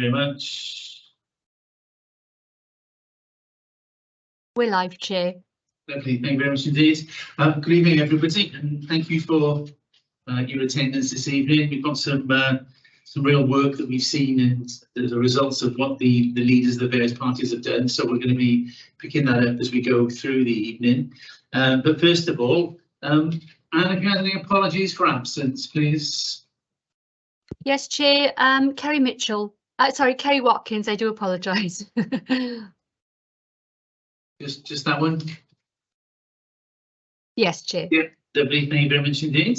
very much. We're live, Chair. Lovely, thank you very much indeed. Good evening, everybody, and thank you for your attendance this evening. We've got some real work that we've seen and the results of what the leaders of the various parties have done. So we're going to be picking that up as we go through the evening. But first of all, Anna, if you have any apologies for absence, please. Yes, Chair. Kerry Mitchell. Sorry, Kerry Watkins. I do apologise. Just that one. Yes, Chair. Yeah, lovely. Thank you very much indeed.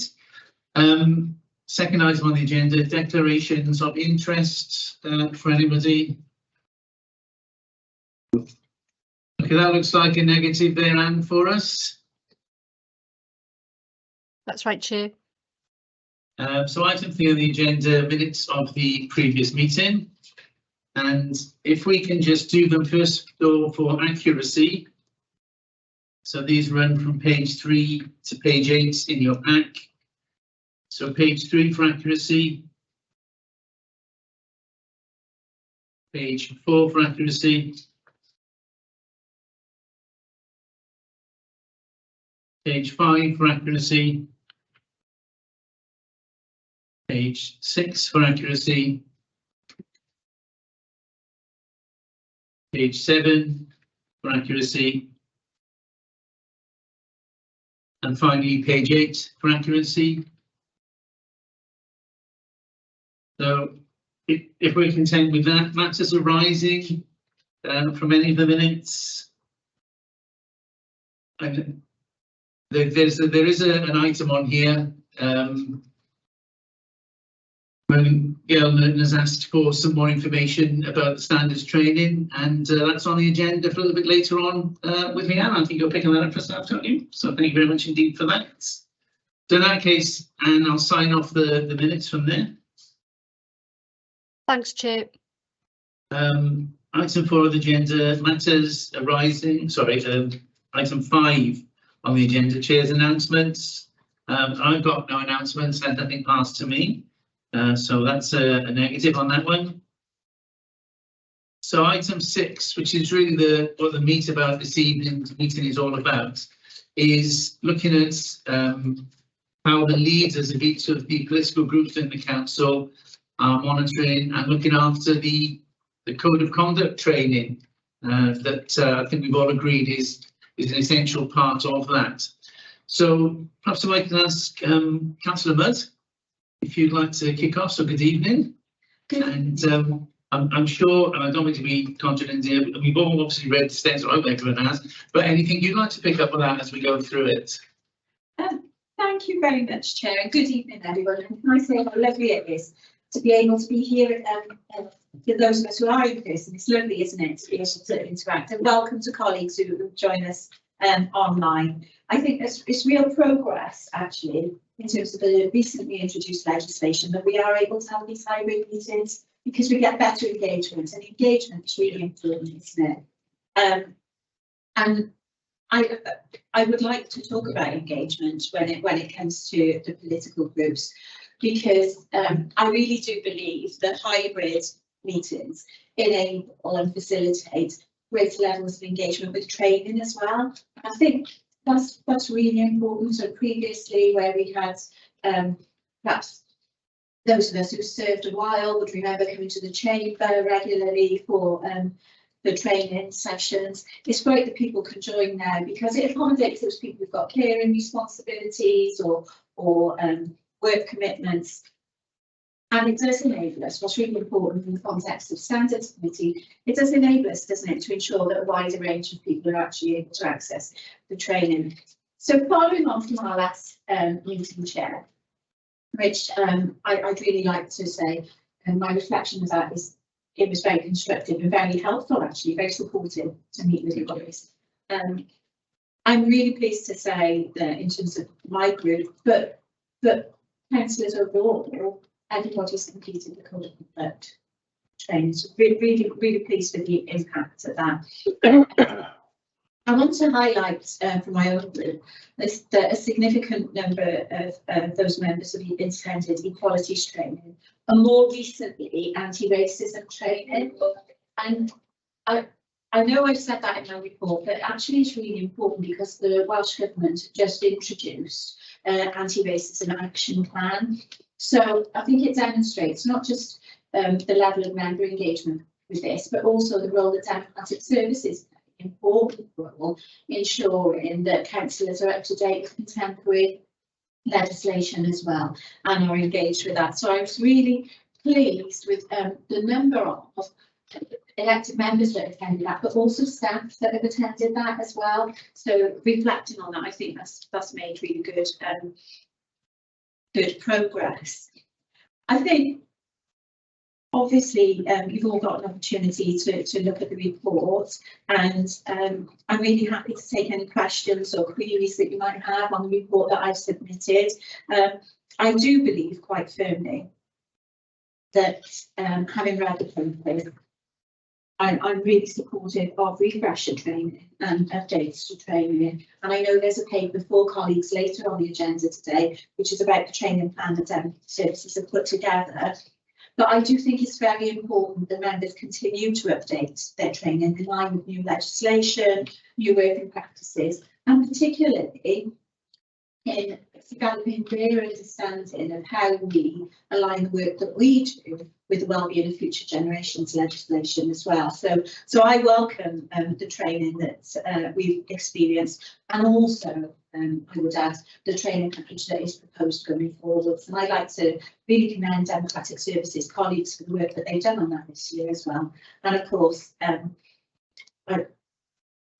Second item on the agenda: declarations of interest for anybody. Okay, that looks like a negative there, Anne, for us. That's right, Chair. So item 3 on the agenda, minutes of the previous meeting. And if we can just do them first for accuracy. So these run from page 3 to page 8 in your pack. So page 3 for accuracy. Page 4 for accuracy. Page 5 for accuracy. Page 6 for accuracy. Page 7 for accuracy. And finally, page 8 for accuracy. So if we're content with that, matters arising from any of the minutes. And there is an item on here. When Gail has asked for some more information about the standards training, and that's on the agenda for a little bit later on with Leanne. I think you're picking that up for staff, don't you? So thank you very much indeed for that. So in that case, and I'll sign off the minutes from there. Thanks, Chair. Item 4 of the agenda, matters arising. Sorry, item 5 on the agenda, Chair's announcements. I've got no announcements and nothing passed to me. So that's a negative on that one. So item 6, which is really what the meet about this evening's meeting is all about, is looking at how the leaders of each of the political groups in the council are monitoring and looking after the code of conduct training that I think we've all agreed is an essential part of that. So perhaps I can ask Councillor Mudd if you'd like to kick off. So good evening. And I'm sure, and I don't mean to be confident here, but we've all obviously read the steps, I hope everyone has, but anything you'd like to pick up on that as we go through it? Thank you very much, Chair, and good evening, everyone. And can I say how lovely it is to be able to be here for those of us who are in person. It's lovely, isn't it, to be able to interact, and welcome to colleagues who join us online. I think it's real progress, actually, in terms of the recently introduced legislation, that we are able to have these hybrid meetings because we get better engagement, and engagement is really important, isn't it? And I would like to talk about engagement when it comes to the political groups, because I really do believe that hybrid meetings enable and facilitate greater levels of engagement with training as well. I think that's really important. So previously, where we had perhaps those of us who served a while would remember coming to the chamber regularly for the training sessions. It's great that people can join now because it accommodates those people who've got caring responsibilities or work commitments. And it does enable us, what's really important in the context of standards committee, it does enable us, doesn't it, to ensure that a wider range of people are actually able to access the training. So following on from our last meeting, Chair, which I'd really like to say, and my reflection of that is it was very constructive and very helpful, actually, very supportive to meet with you guys. I'm really pleased to say that in terms of my group, but councillors overall, everybody's completed the code of conduct training. So really pleased with the impact of that. I want to highlight from my own group that a significant number of those members have attended equalities training, and more recently anti-racism training. And I know I've said that in my report, but actually it's really important because the Welsh Government just introduced anti-racism action plan. So I think it demonstrates not just the level of member engagement with this, but also the role that democratic services play, an important role ensuring that councillors are up to date with contemporary legislation as well and are engaged with that. So I was really pleased with the number of elected members that attended that, but also staff that have attended that as well. So reflecting on that, I think that's made really good good progress. I think obviously you've all got an opportunity to look at the report, and I'm really happy to take any questions or queries that you might have on the report that I've submitted. I do believe quite firmly that having read the paper, I'm really supportive of refresher training and updates to training. And I know there's a paper for colleagues later on the agenda today, which is about the training plan that democratic services have put together. But I do think it's very important that members continue to update their training in line with new legislation, new working practices, and particularly in developing their understanding of how we align the work that we do with the wellbeing of future generations legislation as well. So I welcome the training that we've experienced, and also I would add the training package that is proposed going forwards. And I'd like to really commend Democratic Services colleagues for the work that they've done on that this year as well. And of course,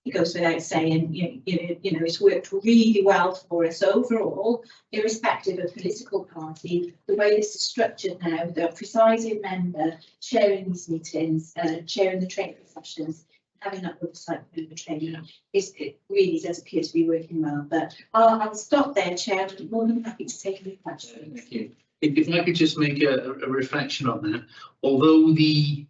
it goes without saying, you know, it's worked really well for us overall, irrespective of political party. The way this is structured now, the presiding member chairing these meetings, chairing the training sessions, having that oversight member training, it really does appear to be working well. But I'll stop there, Chair. I'm more than happy to take any questions. Thank you. If I could just make a reflection on that, although the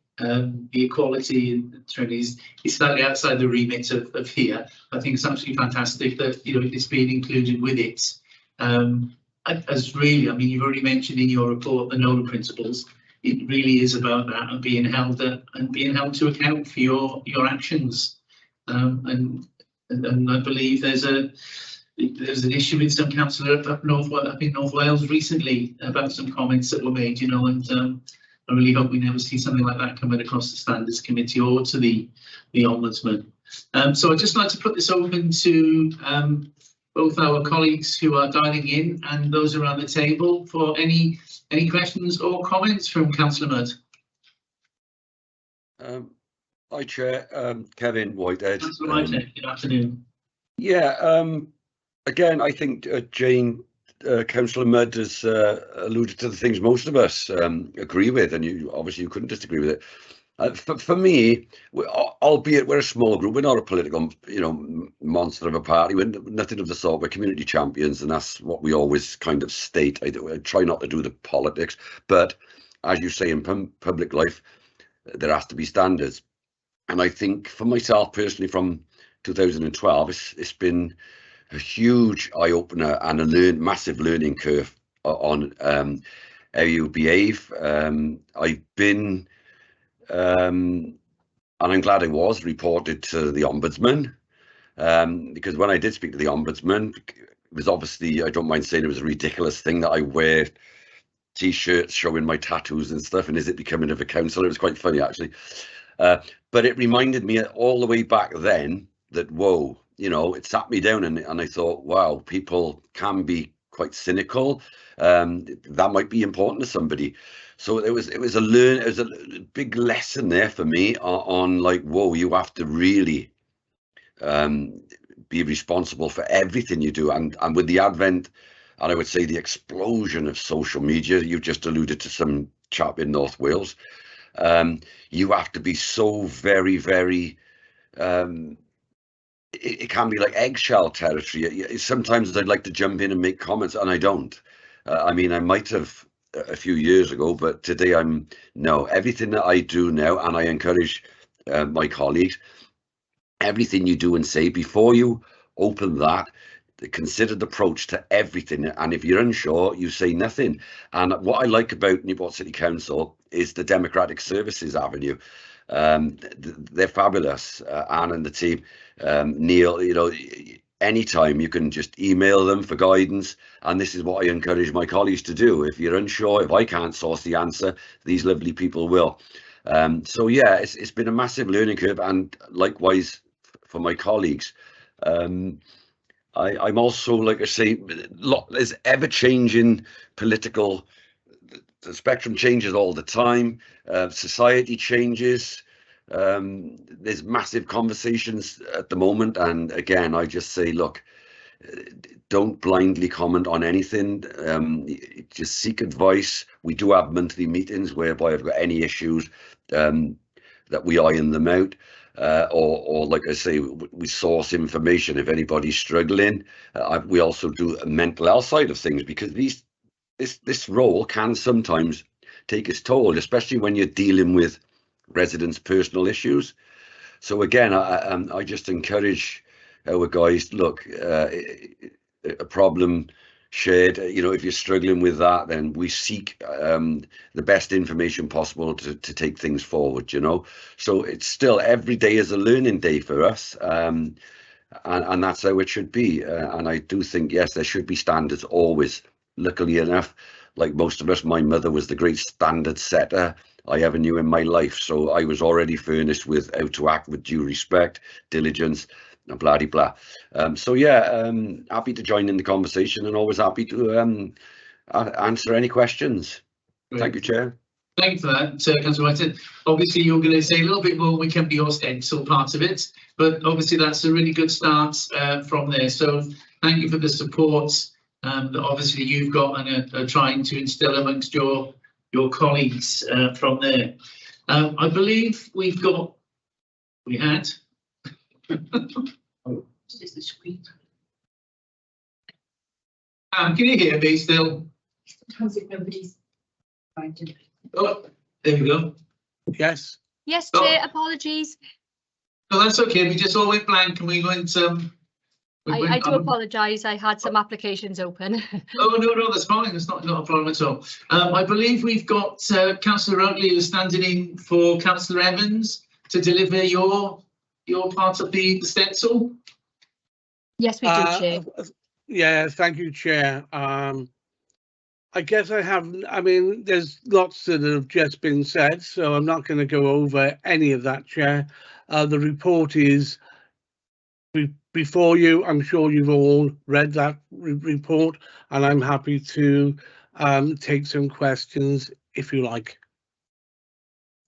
equality and training is slightly outside the remit of here, I think it's absolutely fantastic that it's being included with it. As really, I mean, you've already mentioned in your report the NOLA principles. It really is about that and being held to account for your actions. And I believe there's an issue with some councillor up North Wales recently about some comments that were made, and I really hope we never see something like that coming across the Standards Committee or to the Ombudsman. So I'd just like to put this open to both our colleagues who are dialing in and those around the table for any questions or comments from Councillor Mudd. Hi, Chair. Kevin Whitehead. Councillor Whitehead, good afternoon. Yeah, again, I think Jane, Councillor Mudd has alluded to the things most of us agree with, and you couldn't disagree with it. For me, albeit we're a small group, we're not a political, monster of a party. We're nothing of the sort. We're community champions, and that's what we always kind of state. I try not to do the politics, but as you say, in public life, there has to be standards. And I think for myself personally, from 2012, it's been a huge eye-opener and a massive learning curve on how you behave. I've been, and I'm glad I was, reported to the Ombudsman, because when I did speak to the Ombudsman, it was obviously, I don't mind saying, it was a ridiculous thing that I wear T-shirts showing my tattoos and stuff, and is it becoming of a councillor? It was quite funny, actually. But it reminded me all the way back then that, whoa, it sat me down, and I thought, wow, people can be quite cynical. That might be important to somebody. So it was a big lesson there for me on like, whoa, you have to really be responsible for everything you do. And with the advent, and I would say the explosion of social media, you've just alluded to some chap in North Wales. You have to be so very, very, it can be like eggshell territory. Sometimes I'd like to jump in and make comments, and I don't. I mean, I might have a few years ago, but today no, everything that I do now, and I encourage my colleagues, everything you do and say, before you open that, the considered approach to everything. And if you're unsure, you say nothing. And what I like about Newport City Council is the Democratic Services Avenue. They're fabulous. Anne and the team, Neil, you know, anytime you can just email them for guidance. And this is what I encourage my colleagues to do. If you're unsure, if I can't source the answer, these lovely people will. So yeah, it's been a massive learning curve, and likewise for my colleagues. I'm also, like I say, there's ever-changing political, the spectrum changes all the time, society changes, there's massive conversations at the moment, and again, I just say, look, don't blindly comment on anything, just seek advice. We do have monthly meetings whereby I've got any issues that we iron them out. Or like I say, we source information if anybody's struggling. We also do a mental health side of things, because this role can sometimes take its toll, especially when you're dealing with residents' personal issues. So again, I just encourage our guys, look, a problem shared, you know, if you're struggling with that, then we seek the best information possible to take things forward, you know. So it's still, every day is a learning day for us, and that's how it should be. And I do think, yes, there should be standards always. Luckily enough, like most of us, my mother was the great standard setter I ever knew in my life. So I was already furnished with how to act with due respect, diligence, and blah de blah. So yeah, happy to join in the conversation, and always happy to answer any questions. Great. Thank you, Chair. Thank you for that, Councillor Whitehead. Obviously, you're going to say a little bit more when we come to your stencil part of it, but obviously that's a really good start from there. So thank you for the support that obviously you've got and are trying to instill amongst your colleagues from there. I believe we had. Oh, is the screen? Can you hear me still? Sometimes if nobody's trying to. Oh, there we go. Yes. Yes, Chair. Apologies. No, that's okay. We just all went blank, and we went. I do apologise. I had some applications open. Oh no, that's fine. It's not a problem at all. I believe we've got Councillor Oatley who's standing in for Councillor Evans to deliver your part of the stencil. Yes, we do, Chair. Yeah, thank you, Chair. I guess I mean, there's lots that have just been said, so I'm not going to go over any of that, Chair. The report is before you. I'm sure you've all read that report, and I'm happy to take some questions if you like.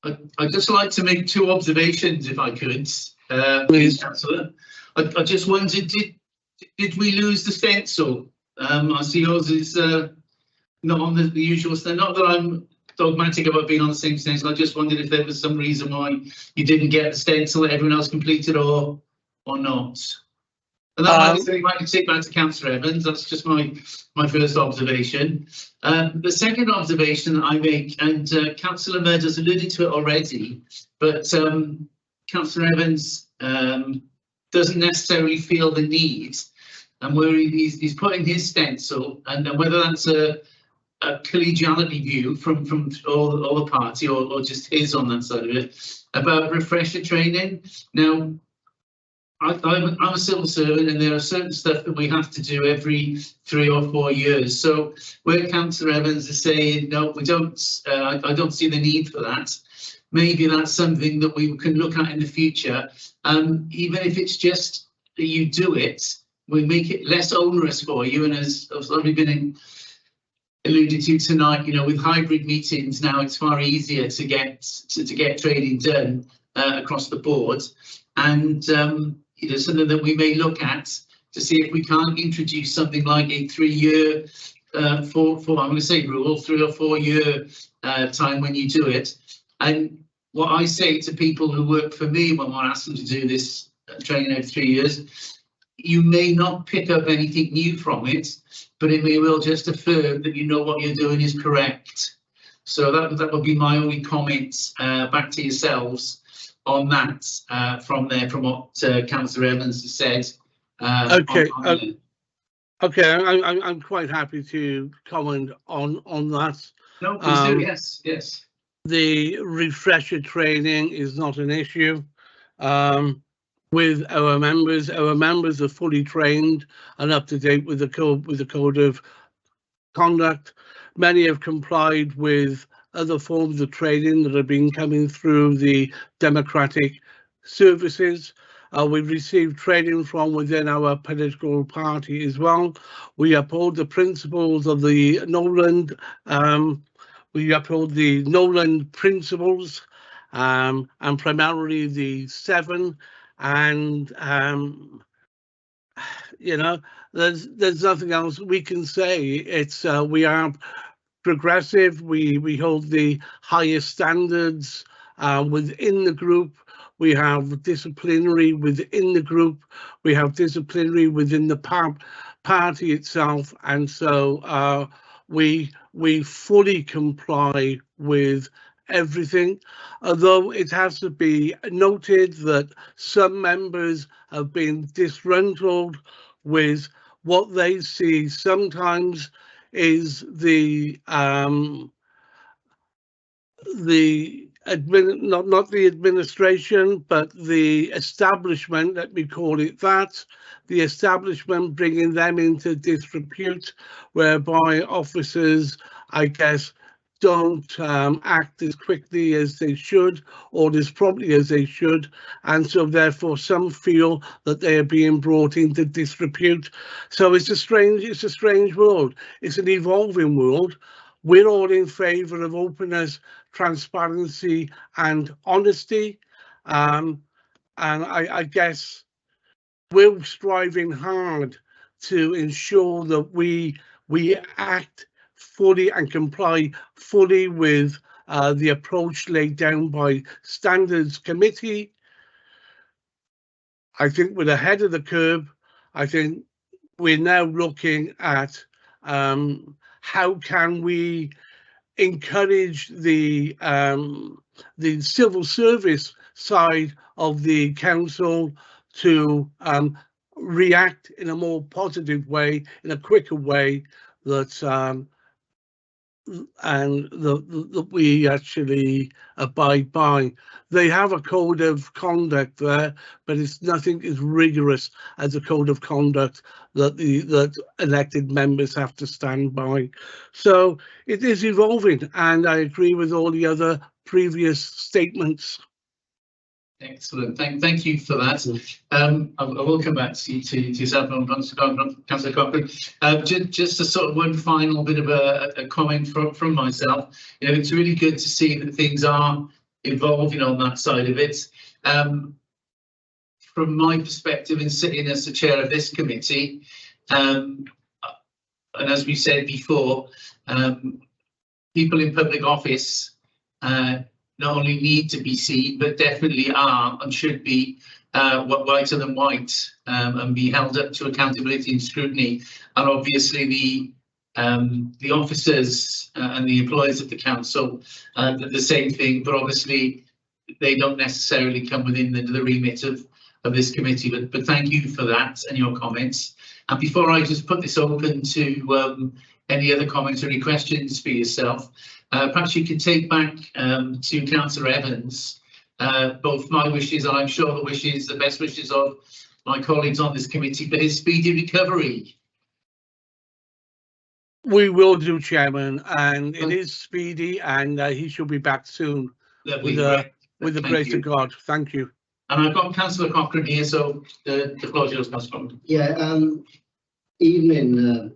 I'd just like to make two observations, if I could, please, Councillor. I just wondered, did we lose the stencil? I see yours is not on the usual stand. Not that I'm dogmatic about being on the same stencil. I just wondered if there was some reason why you didn't get the stencil that everyone else completed, or not. And that might be take back to Councillor Evans. That's just my first observation. The second observation that I make, and Councillor Mudd has alluded to it already, but Councillor Evans doesn't necessarily feel the need, and where he's putting his stencil, and whether that's a collegiality view from all the party or just his on that side of it, about refresher training. Now, I'm a civil servant, and there are certain stuff that we have to do every 3 or 4 years. So where Councillor Evans is saying, no, we don't, I don't see the need for that. Maybe that's something that we can look at in the future. Even if it's just that you do it, we make it less onerous for you. And as I've already been alluded to tonight, you know, with hybrid meetings now, it's far easier to get training done across the board. And you know, something that we may look at to see if we can't introduce something like a 3-year, I'm going to say rule, 3 or 4 year time when you do it. And what I say to people who work for me when I ask them to do this training over 3 years, you may not pick up anything new from it, but it may well just affirm that you know what you're doing is correct. So that would be my only comment back to yourselves on that from what Councillor Evans has said. Okay. Okay, I'm quite happy to comment on that. No, please do. Yes. The refresher training is not an issue with our members. Our members are fully trained and up to date with the code of conduct. Many have complied with other forms of training that have been coming through the democratic services. We've received training from within our political party as well. We uphold the principles of the Nolan. We uphold the Nolan principles, and primarily the 7. And you know, there's nothing else we can say. It's we are progressive. We hold the highest standards within the group. We have disciplinary within the group. We have disciplinary within the party itself, and so we fully comply with everything. Although it has to be noted that some members have been disgruntled with what they see sometimes is not the administration, but the establishment, let me call it that, the establishment bringing them into disrepute, whereby officers, I guess, don't act as quickly as they should or as promptly as they should, and so therefore some feel that they are being brought into disrepute. So it's a strange world. It's an evolving world. We're all in favour of openness, transparency and honesty, and I guess we're striving hard to ensure that we act fully and comply fully with the approach laid down by Standards Committee. I think we're ahead of the curve. I think we're now looking at how can we encourage the civil service side of the council to react in a more positive way, in a quicker way, that and that we actually abide by. They have a code of conduct there, but it's nothing as rigorous as a code of conduct that elected members have to stand by. So it is evolving, and I agree with all the other previous statements. Excellent. Thank you for that. I will come back to yourself, Councillor Cochrane. Just a sort of one final bit of a comment from myself. You know, it's really good to see that things are evolving on that side of it. From my perspective, in sitting as the chair of this committee, and as we said before, people in public office not only need to be seen, but definitely are and should be whiter than white, and be held up to accountability and scrutiny. And obviously the officers and the employees of the council, the same thing, but obviously they don't necessarily come within the remit of this committee. But thank you for that and your comments. And before I just put this open to any other comments or any questions for yourself, perhaps you could take back to Councillor Evans both my wishes and I'm sure the best wishes of my colleagues on this committee for his speedy recovery. We will do, Chairman, and it is speedy, and he should be back soon. With the grace of God. Thank you. And I've got Councillor Cochrane here, so the floor is yours, Councillor Cochrane. Yeah, evening,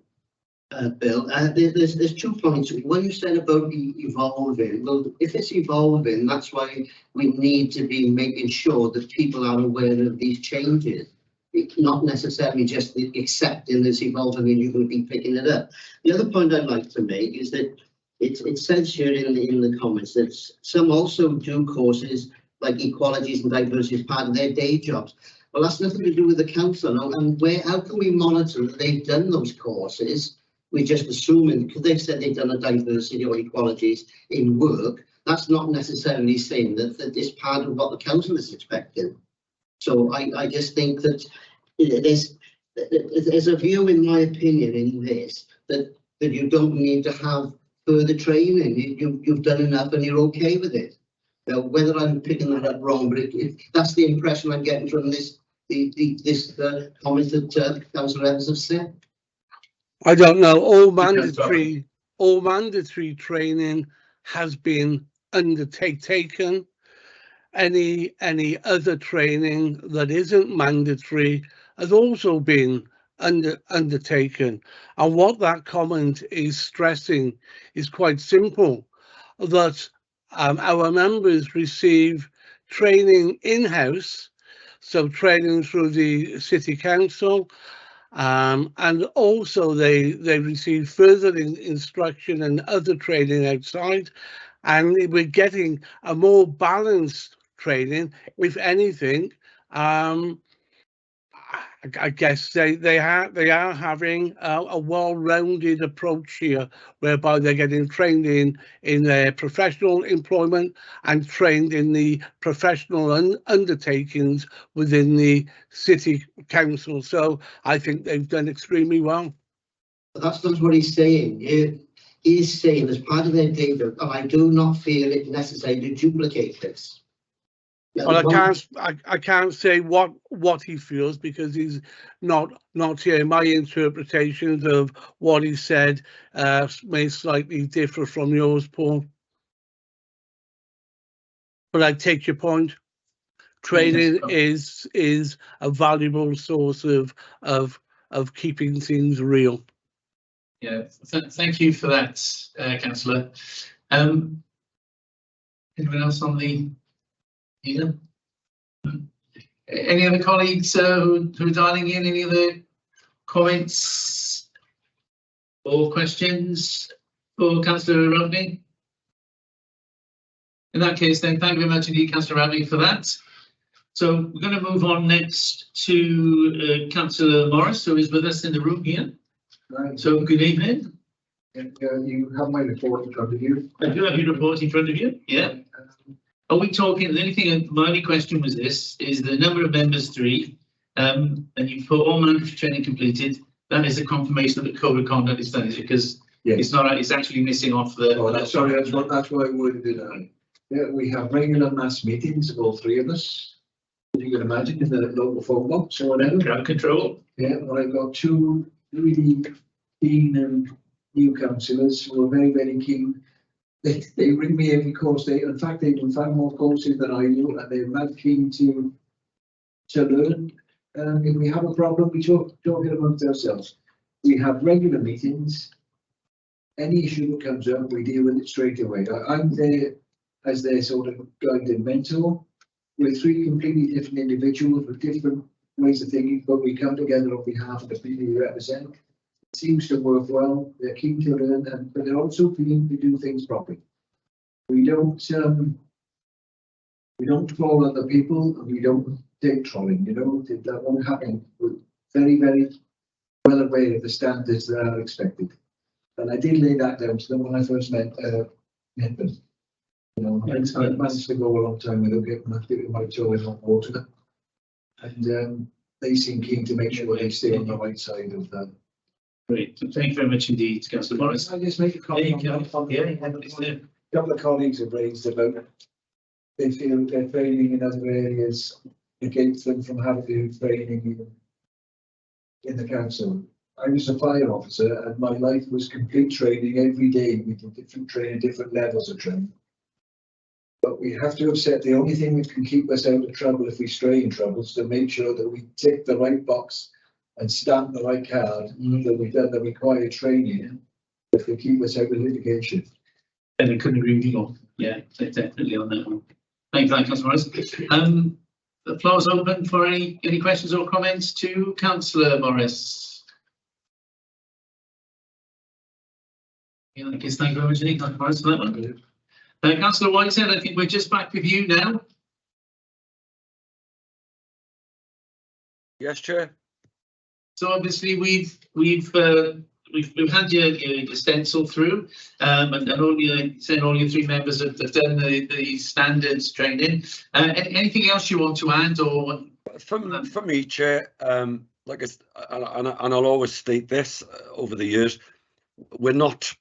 Bill. There's 2 points. One you said about the evolving. Well, if it's evolving, that's why we need to be making sure that people are aware of these changes. It's not necessarily just accepting this evolving and you're going to be picking it up. The other point I'd like to make is that it says here in the comments that some also do courses like equalities and diversity as part of their day jobs. Well, that's nothing to do with the council, no? And how can we monitor that they've done those courses we're just assuming, because they've said they've done a diversity or equalities in work, that's not necessarily saying that it's part of what the council is expecting. So I just think that there's a view, in my opinion, in this, that you don't need to have further training. You've done enough and you're okay with it. Now, whether I'm picking that up wrong, but that's the impression I'm getting from this comment that Councillor Evans has said. I don't know. All mandatory training has been undertaken. Any other training that isn't mandatory has also been undertaken. And what that comment is stressing is quite simple, that our members receive training in-house, so training through the City Council, and also they receive further instruction and other training outside, and we're getting a more balanced training. If anything, I guess they are having a well-rounded approach here, whereby they're getting trained in their professional employment and trained in the professional undertakings within the City Council. So I think they've done extremely well. That's not what he's saying. He's saying, as part of their data, and I do not feel it necessary to duplicate this. Well, I can't say what he feels, because he's not here. My interpretations of what he said may slightly differ from yours, Paul. But I take your point. Training is a valuable source of keeping things real. Yeah, thank you for that, Councillor. Anyone else on the here? Any other colleagues who are dialing in? Any other comments or questions for Councillor Rodney? In that case, then, thank you very much indeed, Councillor Rodney, for that. So we're going to move on next to Councillor Morris, who is with us in the room here. Right. So good evening. And, you have my report in front of you. I do have your report in front of you. Yeah. Are we talking? The only thing, my only question was this: is the number of members 3, and you've put all mandatory training completed. That is a confirmation that the code of conduct is done, is it? Because it's not. It's actually missing off the. Oh, that's sorry. That's why I worded it out. Yeah, we have regular mass meetings of all 3 of us. As you can imagine, in the local phone box or whatever. Crowd control. Yeah, well, I've got 2 really keen new councillors who are very, very keen. They ring me every course. In fact, they do 5 more courses than I do, and they're not keen to learn. If we have a problem, we talk it amongst ourselves. We have regular meetings. Any issue that comes up, we deal with it straight away. I'm there as their sort of guide and mentor. We're 3 completely different individuals with different ways of thinking, but we come together on behalf of the people we represent. It seems to work well. They're keen to learn, but they're also keen to do things properly. We don't troll other people, and we don't take trolling. That won't happen. We're very, very well aware of the standards that are expected. And I did lay that down to them when I first met them. I managed to go a long time without getting my toe in hot water, and they seem keen to make sure they stay on the right side of that. Great, thank you very much indeed, Councillor Morris. Can I just make a comment? A couple of colleagues have raised about they feel their training in other areas negates them from having to do training in the council. I was a fire officer, and my life was complete training every day. We did different training, different levels of training. But we have to have said the only thing that can keep us out of trouble if we stray in trouble is to make sure that we tick the right box and stamp the right card that we've done the required training if they keep us out of litigation. And I couldn't agree with you more. Yeah, definitely on that one. Thank you, Councillor Morris. The floor is open for any questions or comments to Councillor Morris. Yeah, I guess thank you very much, Councillor Morris, for that one. Councillor Whitehead, I think we're just back with you now. Yes, Chair. So obviously we've we've had your stencil through, and all your 3 members have done the standards training. Anything else you want to add, or for me, Chair? Like and I'll always state this over the years: we're not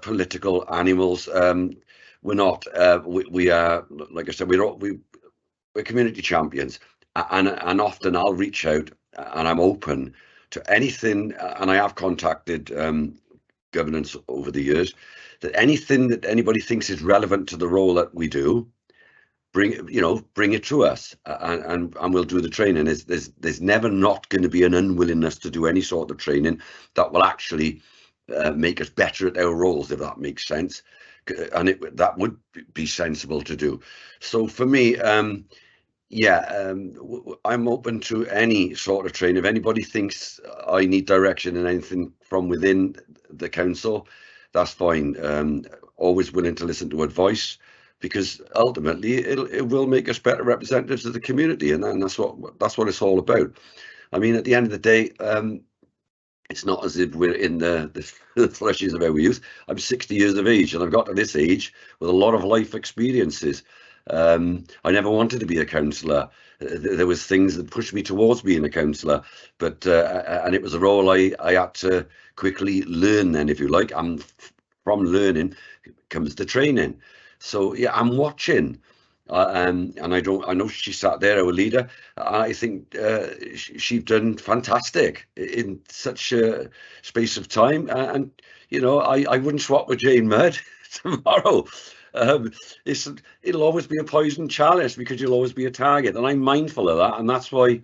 political animals. We're not. We are, like I said, we're community champions, and often I'll reach out and I'm open to anything, and I have contacted governance over the years, that anything that anybody thinks is relevant to the role that we do, bring it to us, and we'll do the training. There's never not going to be an unwillingness to do any sort of training that will actually make us better at our roles, if that makes sense, and that would be sensible to do. So for me, I'm open to any sort of training. If anybody thinks I need direction and anything from within the council, that's fine. Always willing to listen to advice, because ultimately it will make us better representatives of the community, and that's what it's all about. I mean, at the end of the day, it's not as if we're in the flesh years of our youth. I'm 60 years of age, and I've got to this age with a lot of life experiences. I never wanted to be a councillor. There was things that pushed me towards being a councillor, but and it was a role I had to quickly learn then, if you like. And from learning comes the training. So yeah, I'm watching, and I know she sat there, our leader. I think she's done fantastic in such a space of time, and I wouldn't swap with Jane Mudd tomorrow. It'll always be a poison chalice, because you'll always be a target, and I'm mindful of that. And that's why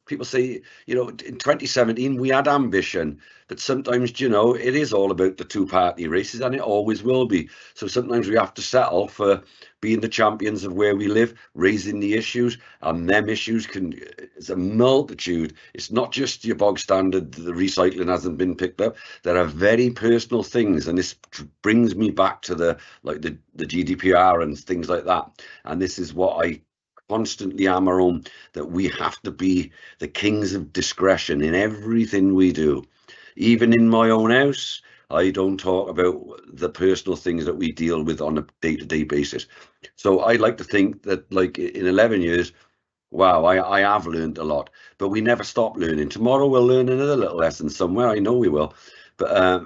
people say, in 2017 we had ambition, but sometimes it is all about the 2-party races, and it always will be. So sometimes we have to settle for being the champions of where we live, raising the issues, and them issues it's a multitude. It's not just your bog standard, the recycling hasn't been picked up. There are very personal things, and this brings me back to the GDPR and things like that. And this is what I constantly hammer on, that we have to be the kings of discretion in everything we do. Even in my own house, I don't talk about the personal things that we deal with on a day-to-day basis. So I like to think that, like, in 11 years, wow, I have learned a lot, but we never stop learning. Tomorrow we'll learn another little lesson somewhere. I know we will. But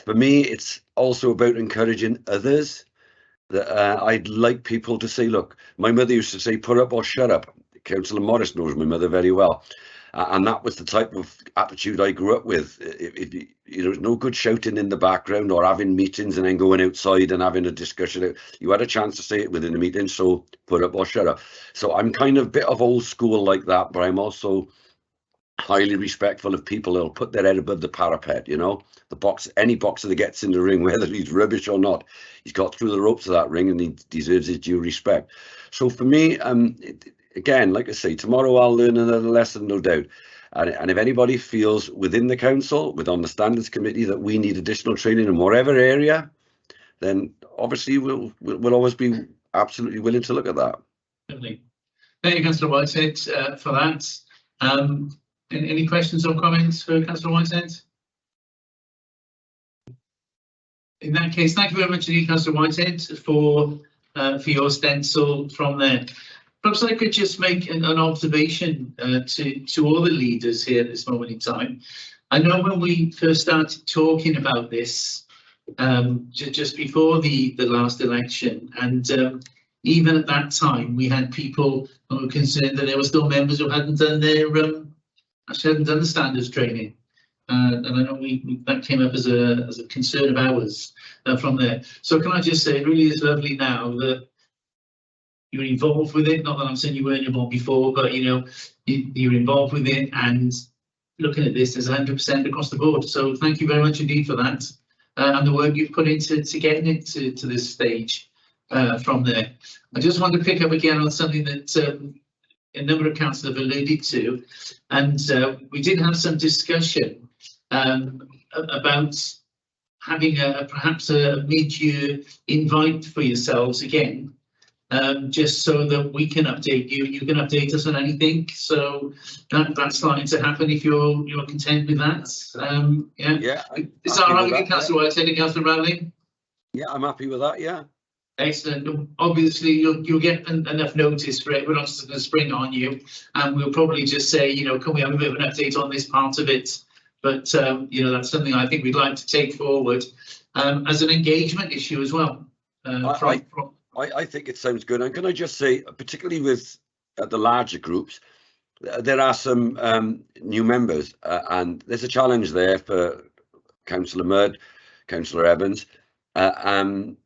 for me, it's also about encouraging others. That I'd like people to say, look, my mother used to say, put up or shut up. Councillor Morris knows my mother very well. And that was the type of attitude I grew up with. There's no good shouting in the background or having meetings and then going outside and having a discussion. You had a chance to say it within the meeting, so put up or shut up. So I'm kind of a bit of old school like that, but I'm also highly respectful of people that'll put their head above the parapet. Any boxer that gets in the ring, whether he's rubbish or not, he's got through the ropes of that ring and he deserves his due respect. So for me, again, like I say, tomorrow I'll learn another lesson, no doubt. And if anybody feels within the council, on the standards committee, that we need additional training in whatever area, then obviously we'll always be absolutely willing to look at that. Definitely. Thank you, Councillor Whitehead, for that. Any questions or comments for Councillor Whitehead? In that case, thank you very much indeed, Councillor Whitehead, for your stencil from there. Perhaps I could just make an observation to all the leaders here at this moment in time. I know when we first started talking about this, just before the last election, and even at that time, we had people who were concerned that there were still members who hadn't done the standards training. And I know that came up as a concern of ours from there. So can I just say, it really is lovely now that you're involved with it. Not that I'm saying you weren't involved before, but you're involved with it and looking at this as 100% across the board. So thank you very much indeed for that, and the work you've put into getting it to this stage from there. I just want to pick up again on something that a number of councillors have alluded to, and we did have some discussion about having perhaps a mid-year invite for yourselves again, just so that we can update you. You can update us on anything. So that's starting to happen if you're content with that. Yeah. Is that all right with you, Councillor White? Anything else from Rowling? Yeah, I'm happy with that. Yeah. Excellent. Obviously, you'll get enough notice for everyone else to spring on you, and we'll probably just say, can we have a bit of an update on this part of it? But that's something I think we'd like to take forward as an engagement issue as well. I think it sounds good. And can I just say, particularly with the larger groups, there are some new members, and there's a challenge there for Councillor Mudd, Councillor Evans, and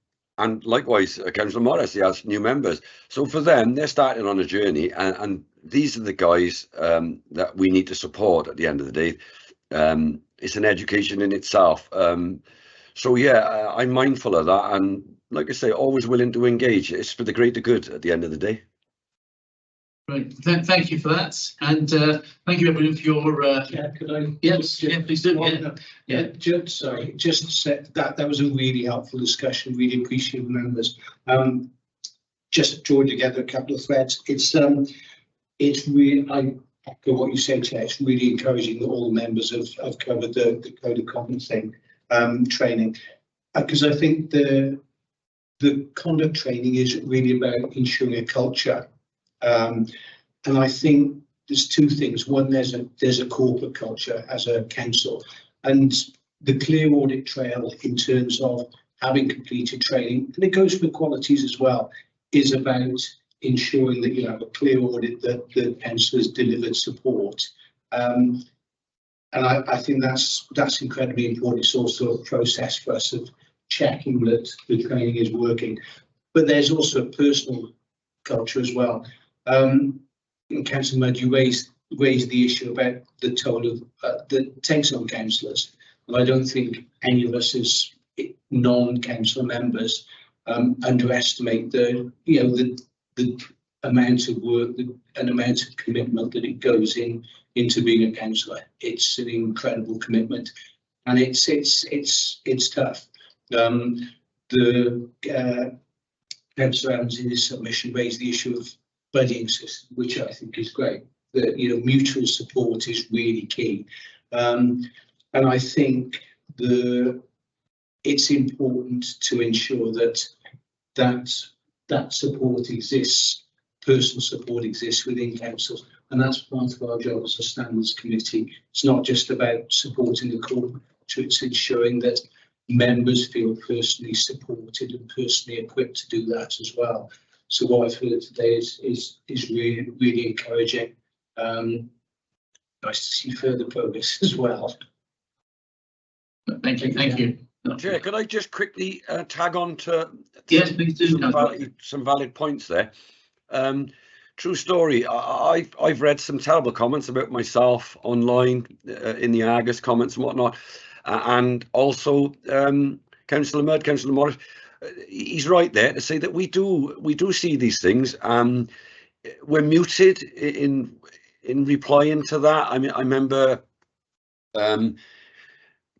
likewise, Councillor Morris, he has new members. So for them, they're starting on a journey, and these are the guys that we need to support at the end of the day. It's an education in itself. So yeah, I'm mindful of that, and like I say, always willing to engage. It's for the greater good at the end of the day. Right, thank you for that, and thank you everyone for your. Could I? Yes, yeah, please do. Yeah. Just to say that was a really helpful discussion. Really appreciate the members. Just drawing together a couple of threads. It's really, I echo what you said, Chair. It's really encouraging that all the members have covered the code of conduct training, because I think the conduct training is really about ensuring a culture. And I think there's two things. One, there's a corporate culture as a council, and the clear audit trail in terms of having completed training, and it goes for qualities as well, is about ensuring that you have a clear audit that the council has delivered support. And I think that's incredibly important. It's also a process for us of checking that the training is working. But there's also a personal culture as well. Councillor Mudd, you raised the issue about the toll of that takes on councillors, and I don't think any of us as non-councillor members underestimate the amount of work and amount of commitment that it goes into being a councillor. It's an incredible commitment, and it's tough. The Councillor Evans in his submission raised the issue of buddying system, which I think is great. That mutual support is really key, and I think it's important to ensure that support exists, personal support exists within councils, and that's part of our job as a standards committee. It's not just about supporting the corporate, it's ensuring that members feel personally supported and personally equipped to do that as well. So what I've heard today is really encouraging. Nice to see further progress as well. Thank you. Chair, could I just quickly tag on to yes, please do. Some valid points there. True story. I've read some terrible comments about myself online in the Argus comments and whatnot, and also Councillor Mudd, Councillor Morris. He's right there to say that we do see these things. We're muted in replying to that. I mean, I remember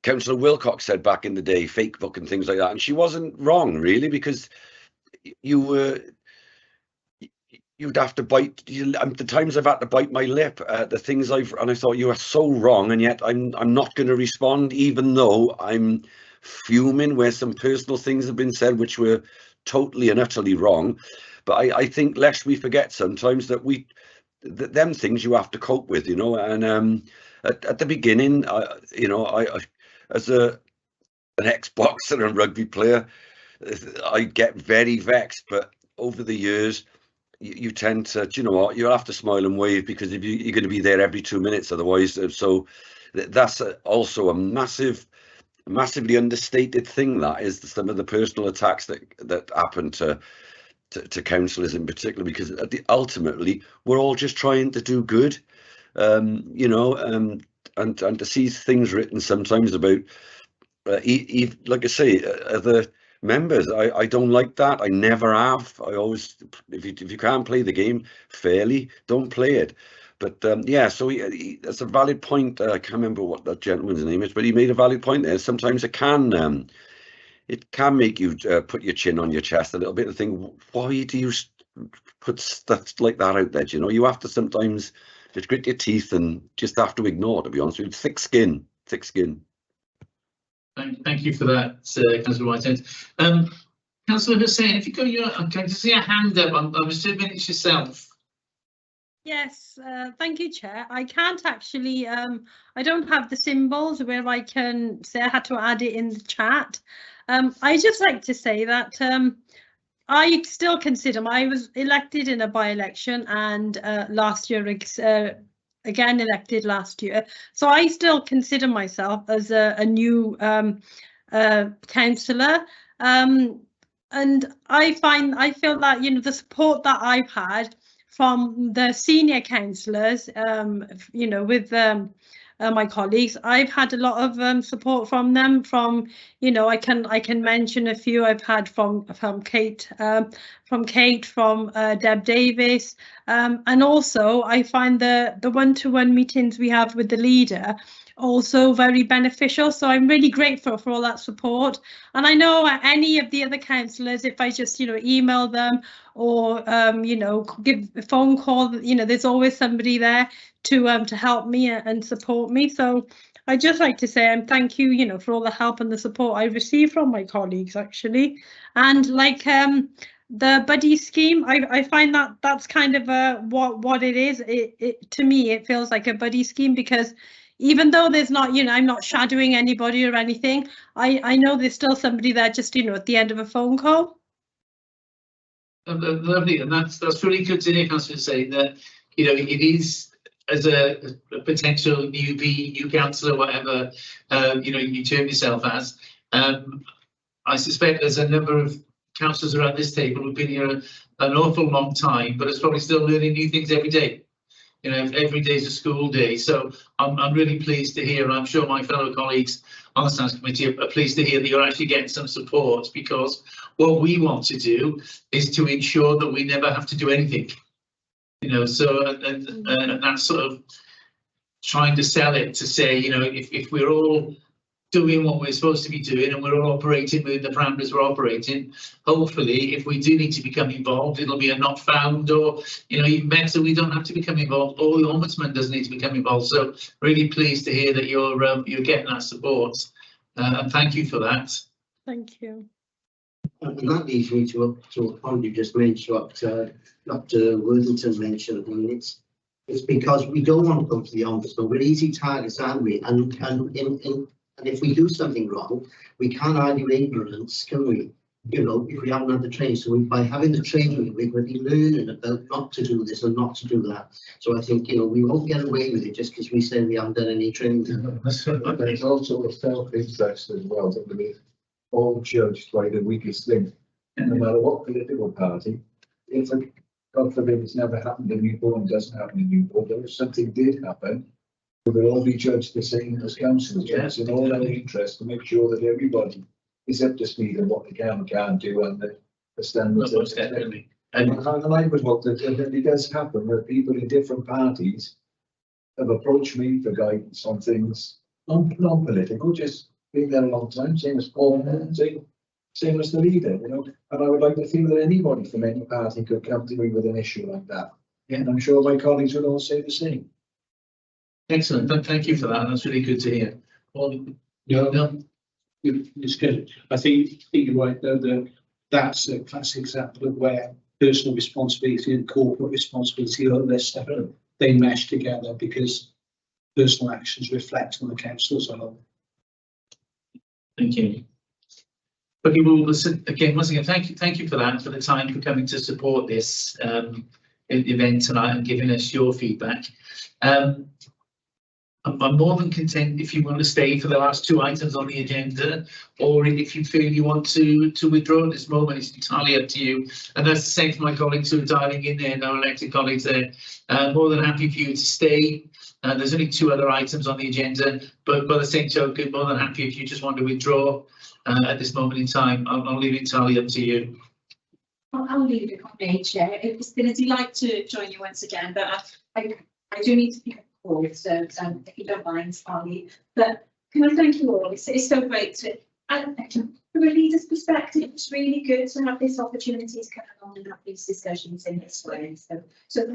Councillor Wilcox said back in the day, fake book and things like that, and she wasn't wrong really, because you'd have to bite. The times I've had to bite my lip, the things and I thought, you are so wrong, and yet I'm not going to respond, even though I'm fuming where some personal things have been said which were totally and utterly wrong. But I think lest we forget sometimes that them things you have to cope with, and at the beginning, I as an ex-boxer and rugby player, I get very vexed, but over the years you tend to, you'll have to smile and wave, because if you're going to be there every 2 minutes otherwise. So that's also a massively understated thing, that is some of the personal attacks that happen to councillors in particular, because ultimately we're all just trying to do good, and to see things written sometimes about like I say, other members, I don't like that. I never have. I always, if you can't play the game fairly, don't play it. But yeah, so that's a valid point. I can't remember what that gentleman's name is, but he made a valid point there. Sometimes it can make you put your chin on your chest a little bit and think, why do you put stuff like that out there. You know, you have to sometimes just grit your teeth and just have to ignore, to be honest with you. Thick skin, thick skin. Thank you for that, Councillor Whitehead. Councillor Hussain, if you go, I'm going to see a hand up. I'm assuming it's yourself. Yes, thank you, Chair. I can't actually, I don't have the symbols where I can say I had to add it in the chat. I just like to say that I still consider, I was elected in a by-election and last year, again elected last year. So I still consider myself as a new councillor. And I feel that, you know, the support that I've had from the senior councillors, you know, with my colleagues, I've had a lot of support from them. From, you know, I can mention a few I've had from Kate, from Deb Davis, and also I find the one-to-one meetings we have with the leader also very beneficial. So I'm really grateful for all that support. And I know any of the other councillors, if I just, you know, email them or, you know, give a phone call, you know, there's always somebody there to help me and support me. So I just like to say thank you, you know, for all the help and the support I received from my colleagues, actually. And like the buddy scheme, I find that that's kind of what it is. It to me, it feels like a buddy scheme, because even though there's not, you know, I'm not shadowing anybody or anything, I know there's still somebody there just, you know, at the end of a phone call. Lovely, and that's really good to hear, Councillor, say that, you know, it is, as a potential newbie, new councillor, whatever, you know, you term yourself as. I suspect there's a number of councillors around this table who've been here an awful long time, but it's probably still learning new things every day. You know, every day is a school day. So I'm really pleased to hear, and I'm sure my fellow colleagues on the Stands Committee are pleased to hear that you're actually getting some support, because what we want to do is to ensure that we never have to do anything. You know, so and that's sort of trying to sell it, to say, you know, if we're all doing what we're supposed to be doing and we're all operating within the parameters we're operating, hopefully if we do need to become involved, it'll be a not found, or, you know, even better, we don't have to become involved, or the Ombudsman doesn't need to become involved. So really pleased to hear that you're getting that support, and thank you for that. Thank you. And that leads me to a point you just mentioned, what Dr. Worthington mentioned. I mean, it's because we don't want to come to the Ombudsman. We're easy targets, aren't we? And if we do something wrong, we can't argue ignorance, can we? You know, if we haven't had the training. So by having the training, we're going to be learning about not to do this and not to do that. So I think, you know, we won't get away with it just because we say we haven't done any training. There's also a self-interest as well, that we're all judged by the weakest link, no matter what political party. If, God forbid, it's never happened in Newport and doesn't happen in Newport, but if something did happen, we will all be judged the same as councillors. Yeah. It's in all our interest to make sure that everybody is up to speed on what they can and can't do, and the standards. Most definitely. And I would hope that it does happen, where people in different parties have approached me for guidance on things non-political, just been there a long time, same as Paul, same as the leader, you know. And I would like to feel that anybody from any party could come to me with an issue like that. Yeah. And I'm sure my colleagues would all say the same. Excellent, thank you for that. That's really good to hear. Well, no, it's good. I think you're right, though, that's a classic example of where personal responsibility and corporate responsibility, all this stuff, they mesh together, because personal actions reflect on the council as a whole. Thank you. Okay, well, listen, again, once again, thank you for that, for the time, for coming to support this event tonight and giving us your feedback. I'm more than content if you want to stay for the last two items on the agenda, or if you feel you want to withdraw at this moment. It's entirely up to you. And that's the same for my colleagues who are dialing in there, our elected colleagues there. More than happy for you to stay. There's only two other items on the agenda, but by the same token, more than happy if you just want to withdraw at this moment in time. I'll leave it entirely up to you. I'll leave it on me, Chair. It's been a delight to join you once again, but I do need to pick up the call, so if you don't mind, I'll leave. But can I thank you all? It's so great to And from a leader's perspective, it's really good to have this opportunity to come along and have these discussions in this way. So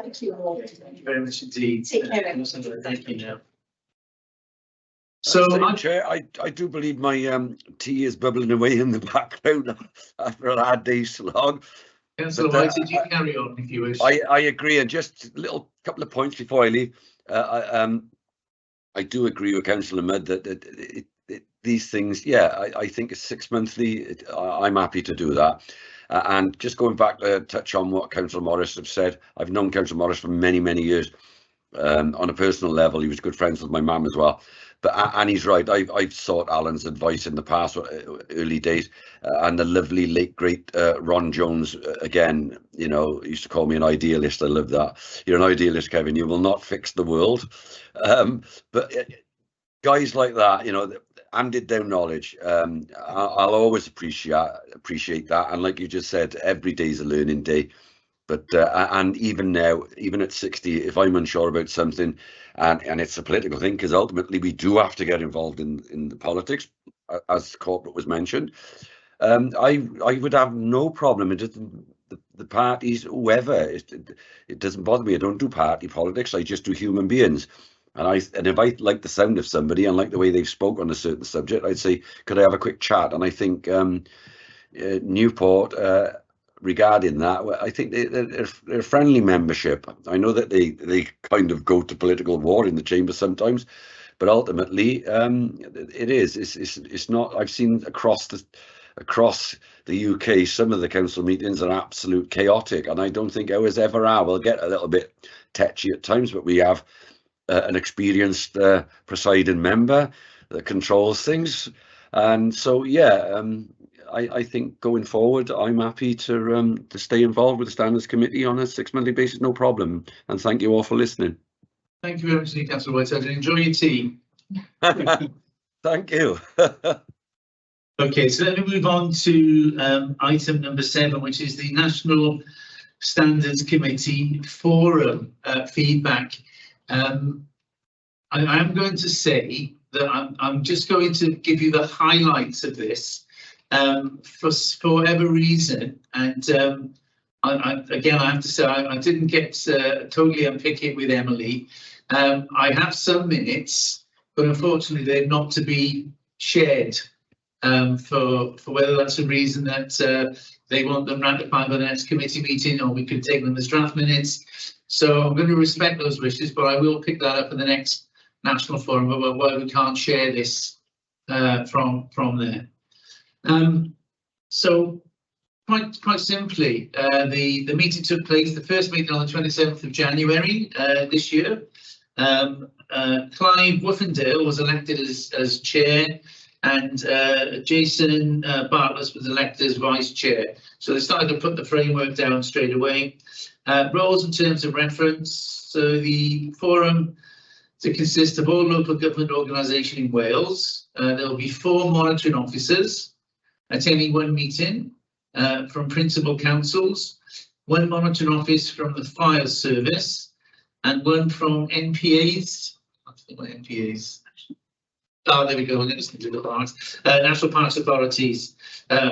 thank you all. Thank you very much indeed. Take care. Thank you now. So, So Chair, I do believe my tea is bubbling away in the background after a hard day's slog. Councillor But, White, did you carry on if you wish? I agree, and just a little couple of points before I leave. I do agree with Councillor Mudd that these things, yeah, I think it's 6 monthly. I'm happy to do that. And just going back to touch on what Councillor Morris have said, I've known Councillor Morris for many, many years. On a personal level, he was good friends with my mum as well. But and he's right. I've sought Alan's advice in the past, early days, and the lovely late great Ron Jones again. You know, used to call me an idealist. I love that. You're an idealist, Kevin. You will not fix the world, but guys like that, you know, handed down knowledge. I'll always appreciate that. And like you just said, every day's a learning day. But and even now, even at 60, if I'm unsure about something, and it's a political thing, because ultimately we do have to get involved in the politics, as corporate was mentioned. I would have no problem. It just the parties, whoever, it doesn't bother me. I don't do party politics. I just do human beings. And if I like the sound of somebody and like the way they've spoke on a certain subject, I'd say, could I have a quick chat? And I think Newport. Regarding that, I think they're a friendly membership. I know that they kind of go to political war in the chamber sometimes, but ultimately it is. It's not. I've seen across the UK, some of the council meetings are absolute chaotic, and I don't think ours ever are. We'll get a little bit tetchy at times, but we have an experienced presiding member that controls things, and so yeah. I think going forward, I'm happy to stay involved with the Standards Committee on a 6 monthly basis, no problem. And thank you all for listening. Thank you very much, Councillor Whiteside. Enjoy your tea. Thank you. Okay, so let me move on to item number 7, which is the National Standards Committee Forum feedback. I am going to say that I'm just going to give you the highlights of this. For whatever reason, and again, I have to say I didn't get totally unpick it with Emily. I have some minutes, but unfortunately they're not to be shared for whether that's a reason that they want them ratified by the next committee meeting, or we could take them as draft minutes. So I'm going to respect those wishes, but I will pick that up in the next national forum about why we can't share this from there. So quite simply, the meeting took place, the first meeting on the 27th of January this year. Clive Woofendale was elected as chair, and Jason Bartlett was elected as vice chair. So they started to put the framework down straight away. Roles in terms of reference, so the forum to consist of all local government organisation in Wales. There will be 4 monitoring officers attending one meeting from principal councils, 1 monitoring office from the fire service, and 1 from NPAs. I think what NPAs. Oh, there we go. National Parks Authorities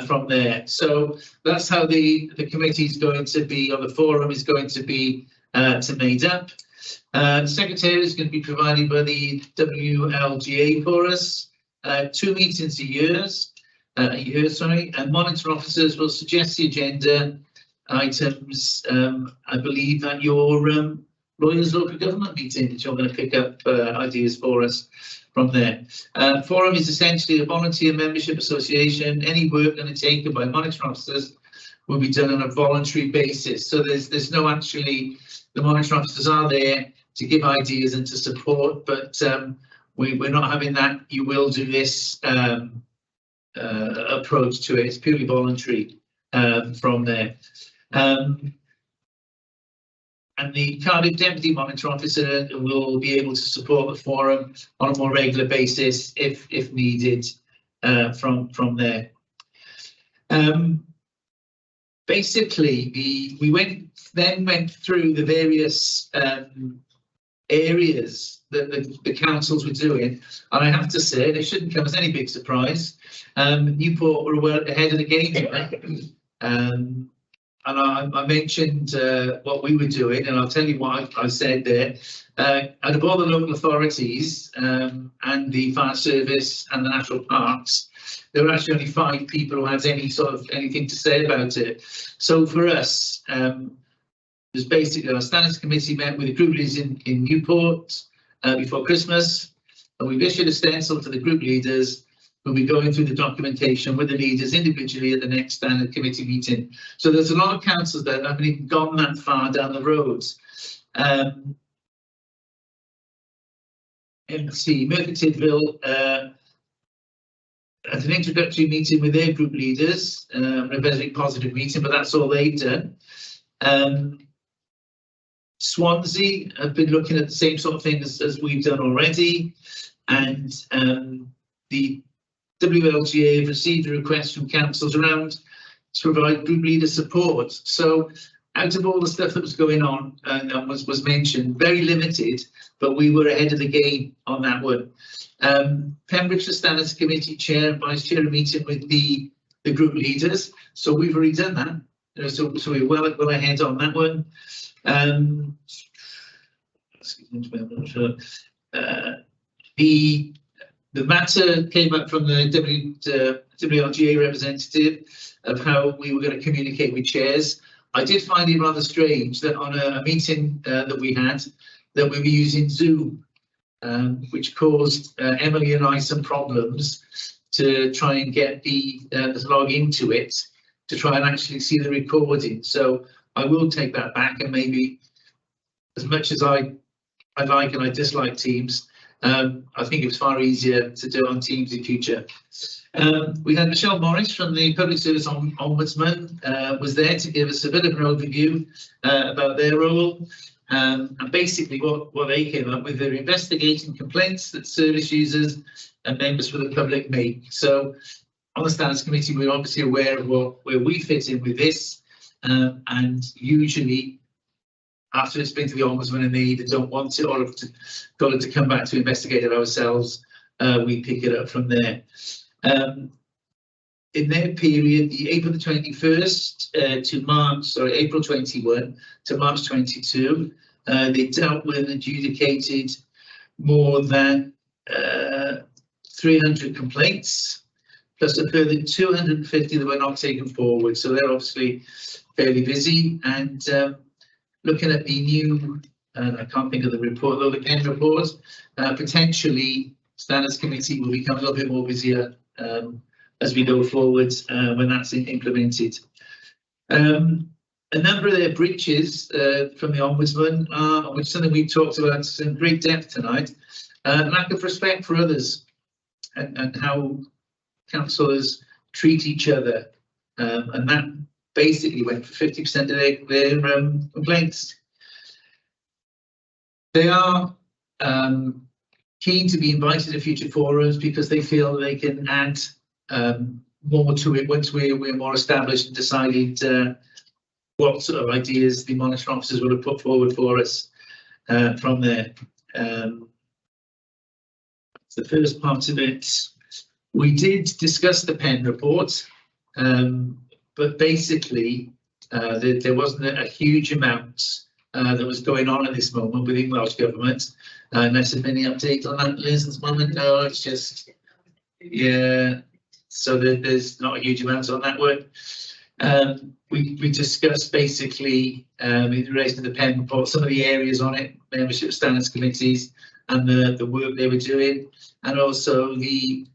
from there. So that's how the committee is going to be, or the forum is going to be made up. The secretary is going to be provided by the WLGA for us. 2 meetings a year, and monitor officers will suggest the agenda items, I believe, at your Lawyers Local Government meeting, that you're going to pick up ideas for us from there. Forum is essentially a volunteer membership association. Any work undertaken by monitor officers will be done on a voluntary basis. So there's no actually, the monitor officers are there to give ideas and to support, but we're not having that you will do this approach to it. It's purely voluntary from there. And the Cardiff Deputy Monitor Officer will be able to support the forum on a more regular basis if needed from there. Basically, we went through the various areas that the councils were doing, and I have to say, it shouldn't come as any big surprise. Newport were well ahead of the game. And I mentioned what we were doing, and I'll tell you what I said there. Out of all the local authorities and the fire service and the national parks, there were actually only 5 people who had anything to say about it. So for us, there's basically our standards committee met with the group leaders in Newport before Christmas, and we've issued a stencil to the group leaders. We'll be going through the documentation with the leaders individually at the next standard committee meeting. So there's a lot of councils that haven't even gone that far down the road. MC Merthyr Tydfil at an introductory meeting with their group leaders, a very positive meeting, but that's all they've done. Swansea have been looking at the same sort of thing as we've done already, and the WLGA have received a request from councils around to provide group leader support. So out of all the stuff that was going on and was mentioned, very limited, but we were ahead of the game on that one. Pembrokeshire Standards Committee Chair and Vice Chair are meeting with the group leaders, so we've already done that. So we're well ahead on that one. The matter came up from the WLGA representative of how we were going to communicate with chairs. I did find it rather strange that on a meeting that we had, that we were using Zoom, which caused Emily and I some problems to try and get the log into it to try and actually see the recording. So I will take that back, and maybe, as much as I like and I dislike Teams, I think it was far easier to do it on Teams in future. We had Michelle Morris from the Public Service Ombudsman was there to give us a bit of an overview about their role. And basically what they came up with, they're investigating complaints that service users and members for the public make. So on the Standards Committee, we're obviously aware of where we fit in with this. And usually after it's been to the Ombudsman and they either don't want it or have got it to come back to investigate it ourselves, we pick it up from there. In their period, the April the 21st to March, April 21 to March 22, they dealt with and adjudicated more than 300 complaints, plus a further 250 that were not taken forward. So they're obviously fairly busy. And looking at the new, I can't think of the report, though, the Ken report, potentially Standards Committee will become a little bit more busier as we go forward when that's implemented. A number of their breaches from the Ombudsman, which is something we've talked about in great depth tonight, lack of respect for others and how councillors treat each other, and that basically went for 50% of their complaints. They are keen to be invited to future forums because they feel they can add more to it once we're more established and decided what sort of ideas the monitoring officers will have put forward for us from there. The first part of it, we did discuss the Penn report, but basically there wasn't a huge amount that was going on at this moment within Welsh Government. Unless there's any update on that, Liz, at this moment? No, it's just, yeah, so there's not a huge amount on that one. We discussed basically in relation to the Penn report, some of the areas on it, membership standards committees and the work they were doing, and also the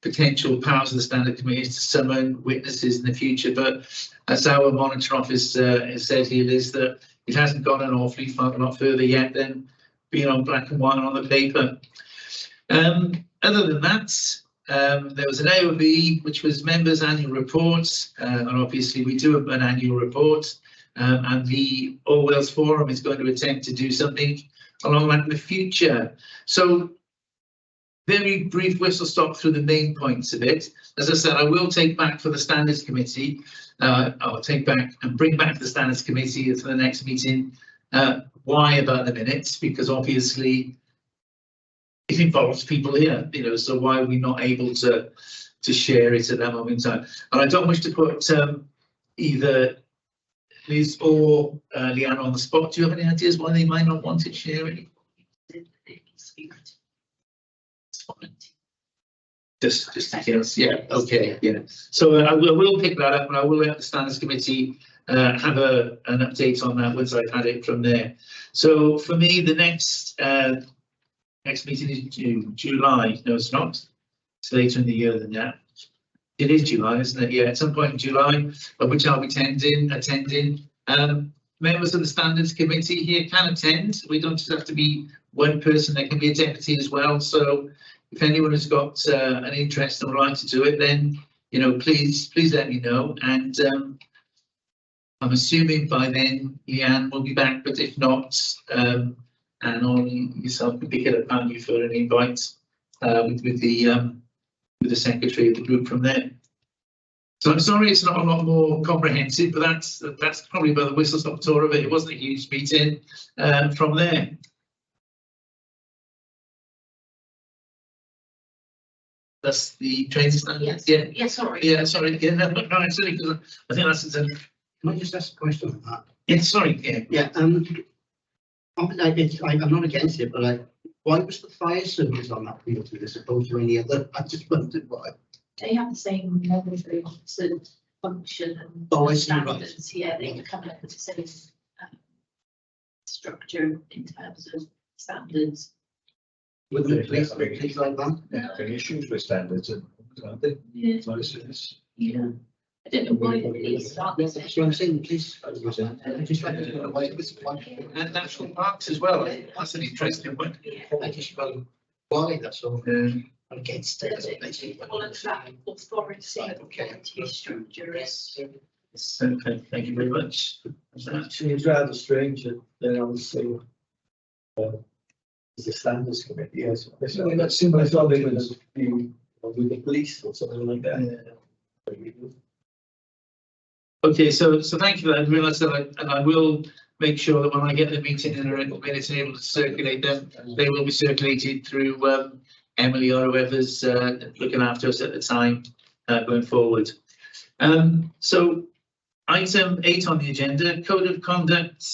potential powers of the standard committees to summon witnesses in the future. But as our monitor office has said here, is that it hasn't gone an awfully far lot further yet than being on black and white on the paper. Other than that, there was an AOB, which was members' annual reports, and obviously we do an annual report, and the All Wales Forum is going to attempt to do something along that in the future. So very brief whistle stop through the main points of it. As I said, I will take back for the Standards Committee. I'll take back and bring back the Standards Committee for the next meeting why about the minutes, because obviously it involves people here, you know, so why are we not able to share it at that moment in time? And I don't wish to put either Liz or Leanne on the spot. Do you have any ideas why they might not want to share it? It's fine. Just in case, yeah, okay, yeah. So I will pick that up, and I will let the standards committee have an update on that once I've had it from there. So for me, the next meeting is July. No, it's not. It's later in the year than that. It is July, isn't it? Yeah, at some point in July, of which I'll be attending. Members of the standards committee here can attend. We don't just have to be one person. There can be a deputy as well. So if anyone has got an interest and would like to do it, then, you know, please let me know. And I'm assuming by then Leanne will be back, but if not, and on yourself can pick it up, and you for an invite with the secretary of the group from there. So I'm sorry it's not a lot more comprehensive, but that's probably about the whistle-stop tour of it. It wasn't a huge meeting from there. That's the training standards. Yes. Yeah, sorry. Yeah, sorry. Yeah, no, actually, because I think that's Can I just ask a question on that? yeah, sorry. Yeah. Yeah, I'm not against it, but why was the fire service on that field as opposed to any other? I just wondered why. They have the same level of function and Oh, I see, right. standards. Yeah, they come up with the same structure in terms of standards. With the police like that? Yeah, any issues with standards, aren't they? Yeah. Yeah. I don't know why the police aren't the That's same. what I'm saying, please. I just wanted to know why it was one. And national parks as well. That's an interesting one. I just wondered why, that's all. Against it. Well, it's that authority structure is. Okay, thank you very much. It seems rather strange that they obviously the standards committee, yes. It's something that's similar to with the police or something like that. Okay, so thank you for that. I realised that, and I will make sure that when I get the meeting in a minute and able to circulate them, they will be circulated through Emily or whoever's looking after us at the time going forward. So item 8 on the agenda, code of conduct,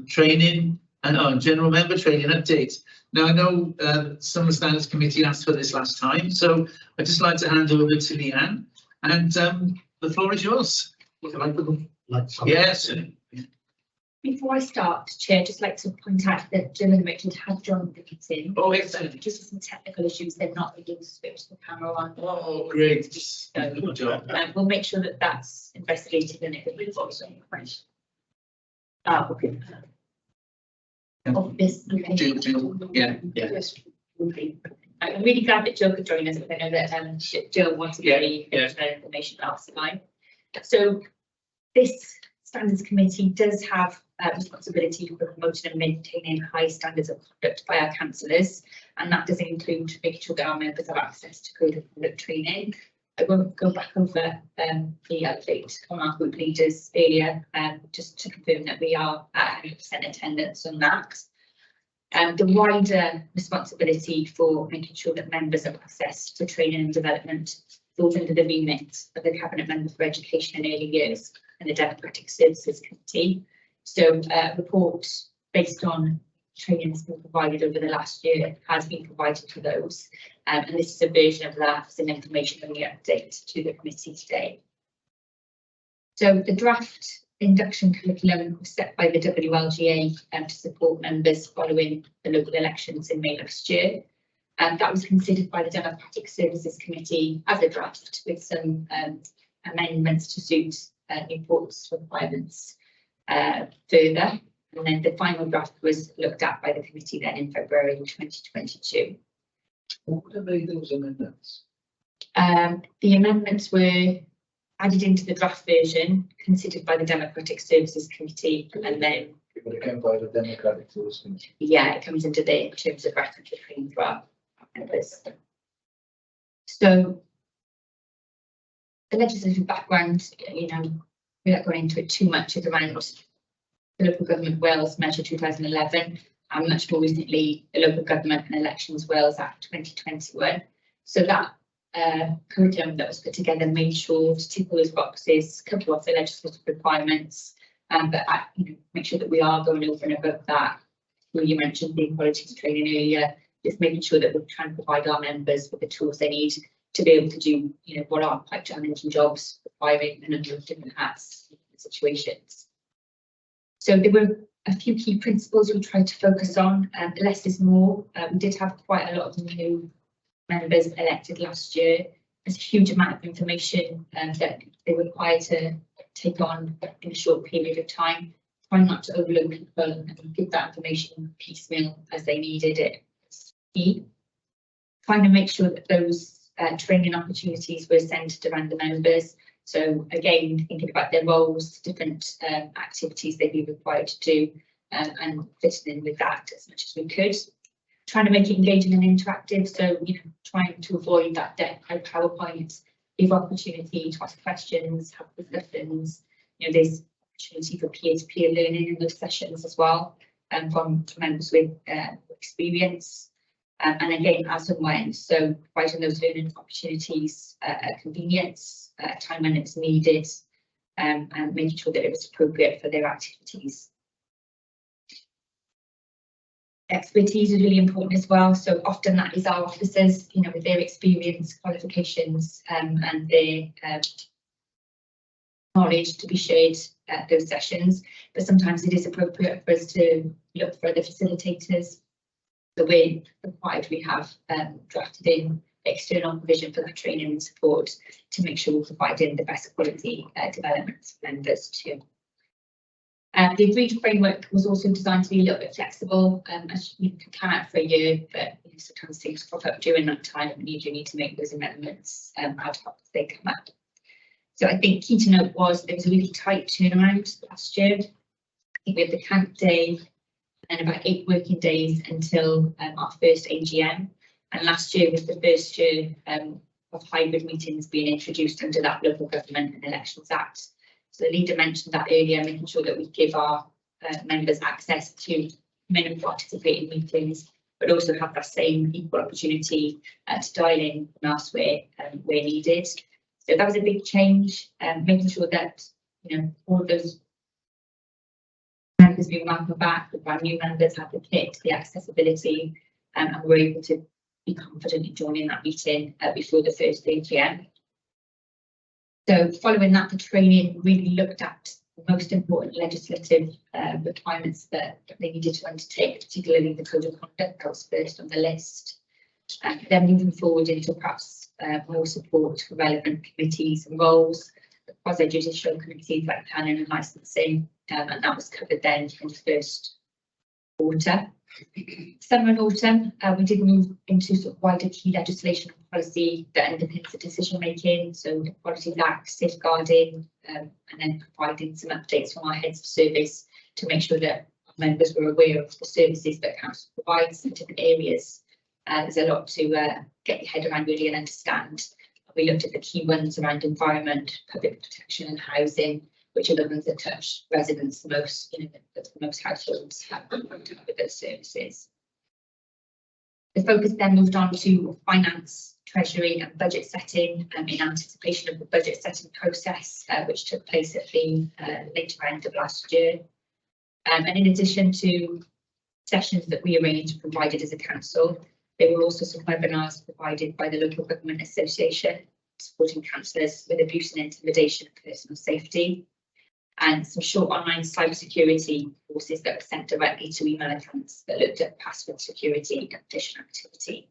training and general member training update. Now I know some of the standards committee asked for this last time, so I'd just like to hand over to Leanne, and the floor is yours. Yes. Before I start, Chair, I'd just like to point out that Jill and Richard have joined the meeting. Oh, excellent. Just for some technical issues, they're not able to switch the camera on. Oh, great. Good job. We'll make sure that that's investigated and if we've got some questions. Okay. Of this. Jill, yeah. I'm really glad that Jill could join us, because I know that Jill wanted to get information about Safonau. So this standards committee does have responsibility for promoting and maintaining high standards of conduct by our councillors, and that does include making sure that our members have access to code of conduct training. I won't go back over the update on our group leaders earlier, just to confirm that we are at 100% attendance on that. The wider responsibility for making sure that members have access to training and development falls under the remit of the Cabinet Member for Education and Early Years and the Democratic Services Committee. So report based on training that's been provided over the last year has been provided for those, and this is a version of that as an information only update to the committee today. So the draft induction curriculum was set by the WLGA to support members following the local elections in May last year. And that was considered by the Democratic Services Committee as a draft with some amendments to suit Newport's requirements further. And then the final draft was looked at by the committee then in February 2022. What would have made those amendments? The amendments were added into the draft version, considered by the Democratic Services Committee, and then It came by the Democratic Services Committee. yeah, it comes into the terms of reference between our members. So the legislative background, you know, without going into it too much, is around the Local Government Wales Measure 2011, and much more recently the Local Government and Elections Wales Act 2021. So that curriculum that was put together made sure to tick all those boxes, cover off the legislative requirements, but make sure that we are going over and above that. Well, you mentioned the equalities training earlier, just making sure that we're trying to provide our members with the tools they need to be able to do, what are quite challenging jobs, requiring a number of different hats and situations. So there were a few key principles we tried to focus on. Less is more. We did have quite a lot of new members elected last year. There's a huge amount of information that they were required to take on in a short period of time. Trying not to overload people and give that information piecemeal as they needed it. Key. Trying to make sure that those training opportunities were centred around the members. So again, thinking about their roles, different activities they'd be required to do, and fitting in with that as much as we could. Trying to make it engaging and interactive, so trying to avoid that deck PowerPoint, give opportunity to ask questions, have discussions. There's opportunity for peer-to-peer learning in those sessions as well, from members with experience. And again, as and when, so providing those learning opportunities at convenience, time when it's needed, and making sure that it was appropriate for their activities. Expertise is really important as well. So often that is our officers, with their experience, qualifications, and their knowledge to be shared at those sessions. But sometimes it is appropriate for us to look for other facilitators. So we're required, we have drafted in external provision for that training and support to make sure we're providing the best quality development for members too. The agreed framework was also designed to be a little bit flexible, as you can plan out for a year, but sometimes things crop up during that time and you do need to make those amendments ad hoc as they come up. So I think key to note was there was a really tight turnaround last year. I think we had the camp day and about 8 working days until our first AGM. And last year was the first year of hybrid meetings being introduced under that Local Government and Elections Act. So the leader mentioned that earlier, making sure that we give our members access to minimum participating meetings, but also have that same equal opportunity to dial in and ask where needed. So that was a big change, making sure that all of those members being welcome back, the brand new members have the kit, the accessibility, and we're able to be confident in joining that meeting before the first AGM. So following that, the training really looked at the most important legislative requirements that they needed to undertake, particularly the Code of Conduct that was first on the list. Then moving forward into perhaps more support for relevant committees and roles, the quasi-judicial committees like planning and licensing, and that was covered then in the first quarter. Summer and autumn, we did move into sort of wider key legislation and policy that underpins the decision making, so the Qualities Act, safeguarding, and then providing some updates from our heads of service to make sure that our members were aware of the services that council provides in different areas. There's a lot to get your head around really and understand. We looked at the key ones around environment, public protection and housing, which are the ones that touch residents the most, that most households have with those services. The focus then moved on to finance, treasury and budget setting in anticipation of the budget setting process, which took place at the later end of last year. And in addition to sessions that we arranged and provided as a council, there were also some webinars provided by the Local Government Association, supporting councillors with abuse and intimidation and personal safety, and some short online cybersecurity courses that were sent directly to email accounts that looked at password security and phishing activity.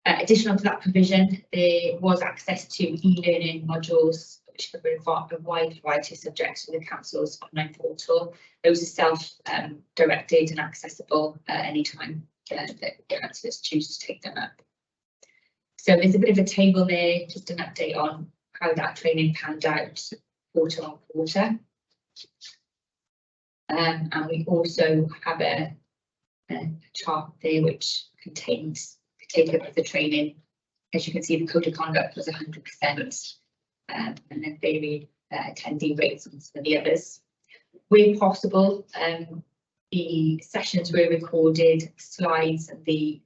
Additional to that provision, there was access to e-learning modules which cover a wide variety of subjects from the council's online portal. Those are self-directed and accessible at any time that councillors choose to take them up. So there's a bit of a table there, just an update on how that training panned out quarter on quarter. And we also have a chart there which contains the take-up of the training. As you can see, the Code of Conduct was 100%, and then varied attendee rates on some of the others. where possible, the sessions were recorded, slides and the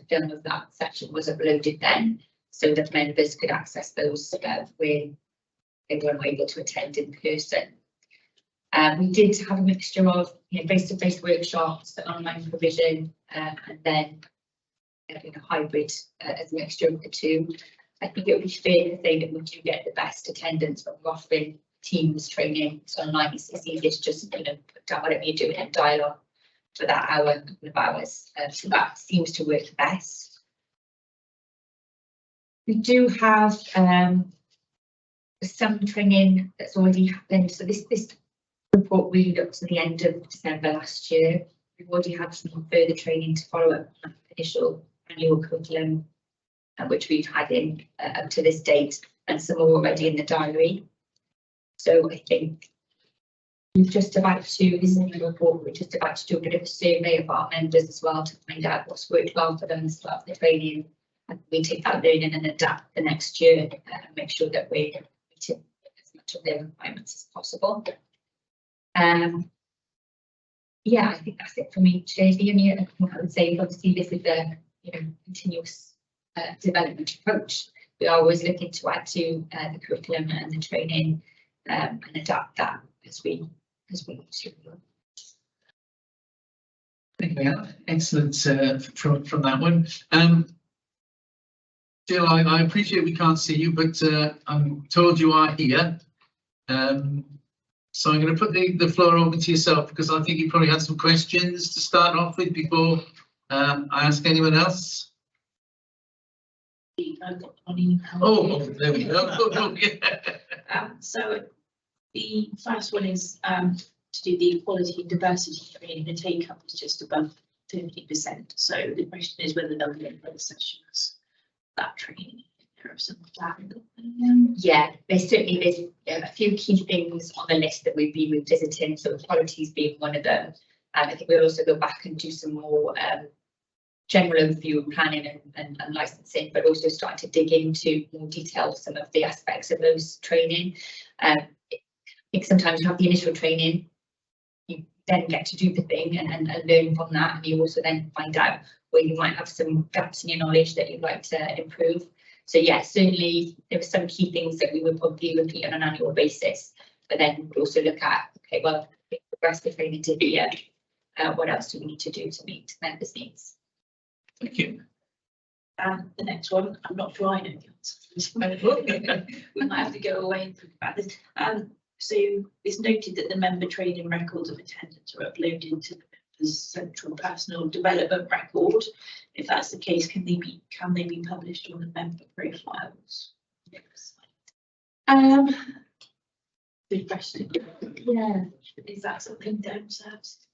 film of that session was uploaded then, so that members could access those where they weren't able to attend in person. We did have a mixture of face-to-face workshops, online provision, and then a hybrid as a mixture of the two. I think it would be fair to say that we do get the best attendance when we're offering Teams training. So online it's easier to just put down whatever you're doing in dialogue for that hour, couple of hours. So that seems to work best. We do have some training that's already happened. So this report really looks at the end of December last year. We've already had some further training to follow up on the initial annual curriculum, which we've had in up to this date, and some are already in the diary. So I think we're just about to, this is a new report, we're just about to do a bit of a survey of our members as well to find out what's worked well for them as part of the training. And we take that learning and adapt the next year and make sure that we're meeting as much of their requirements as possible. Yeah, I think that's it for me. The only other thing I would say is obviously this is a continuous development approach. We are always looking to add to the curriculum and the training and adapt that as we need to. Thank you. Excellent from that one. Jill, I appreciate we can't see you, but I'm told you are here. So I'm going to put the floor over to yourself, because I think you probably had some questions to start off with before I ask anyone else. Oh, there we go. So the first one is to do the equality and diversity training. The take up is just above 50%. So the question is whether there'll be any other sessions that training. There are some yeah, there's a few key things on the list that we've been revisiting. So equalities being one of them. I think we'll also go back and do some more general overview of planning and licensing, but also starting to dig into more detail some of the aspects of those training. I think sometimes you have the initial training, you then get to do the thing and learn from that, and you also then find out where you might have some gaps in your knowledge that you'd like to improve. So yeah, certainly there were some key things that we would probably repeat on an annual basis, but then we'd also look at, okay, well, we progressed the training to here, what else do we need to do to meet members' needs? Thank you. The next one, I'm not sure I know the answer to this one. We might have to go away and think about this. So it's noted that the member training records of attendance are uploaded to the members' central personal development record. If that's the case, can they be published on the member profiles? Good question. Yeah, is that something Deb serves?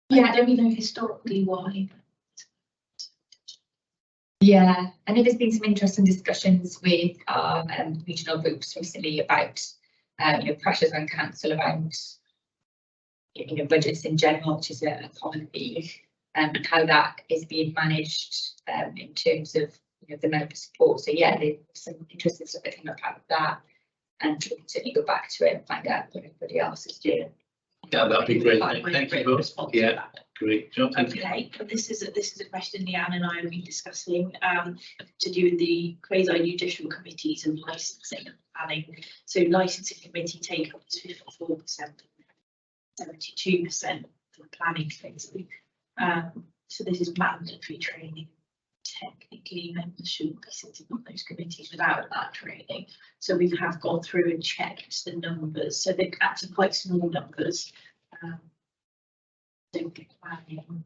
Yeah, I don't even know historically why. Yeah, I know there's been some interesting discussions with our regional groups recently about pressures on council around budgets in general, which is a common theme, and how that is being managed in terms of the member support. So yeah, there's some interesting stuff that came up out of that, and we can certainly go back to it and find out what everybody else is doing. Yeah, that'd be great. Thank you both. Yeah, great job. Thank you. Okay, and this is a question Leanne and I have been discussing to do with the quasi judicial committees and licensing and planning. So licensing committee take up is 54%, 72% for the planning phase. So this is mandatory training. Technically, members shouldn't be sitting on those committees without that training. So we have gone through and checked the numbers. So they're actually quite small numbers. Planning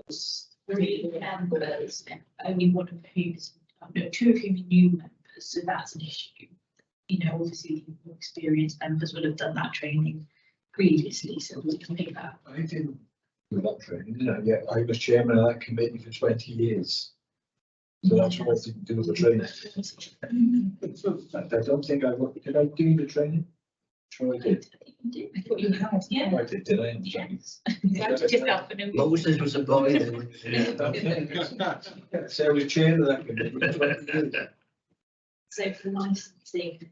was 3 members, only one of whom's, no, 2 of whom are new members. So that's an issue. Obviously, more experienced members would have done that training previously. So we can make that. I didn't do that training, did I? Yeah, I was chairman of that committee for 20 years. So that's what I didn't do the training. I don't think did I do the training? Sure I did. I thought you had, yeah. I did I? Yes. Moses was a boy then. So I was chair of that committee for 20 years. So for licensing,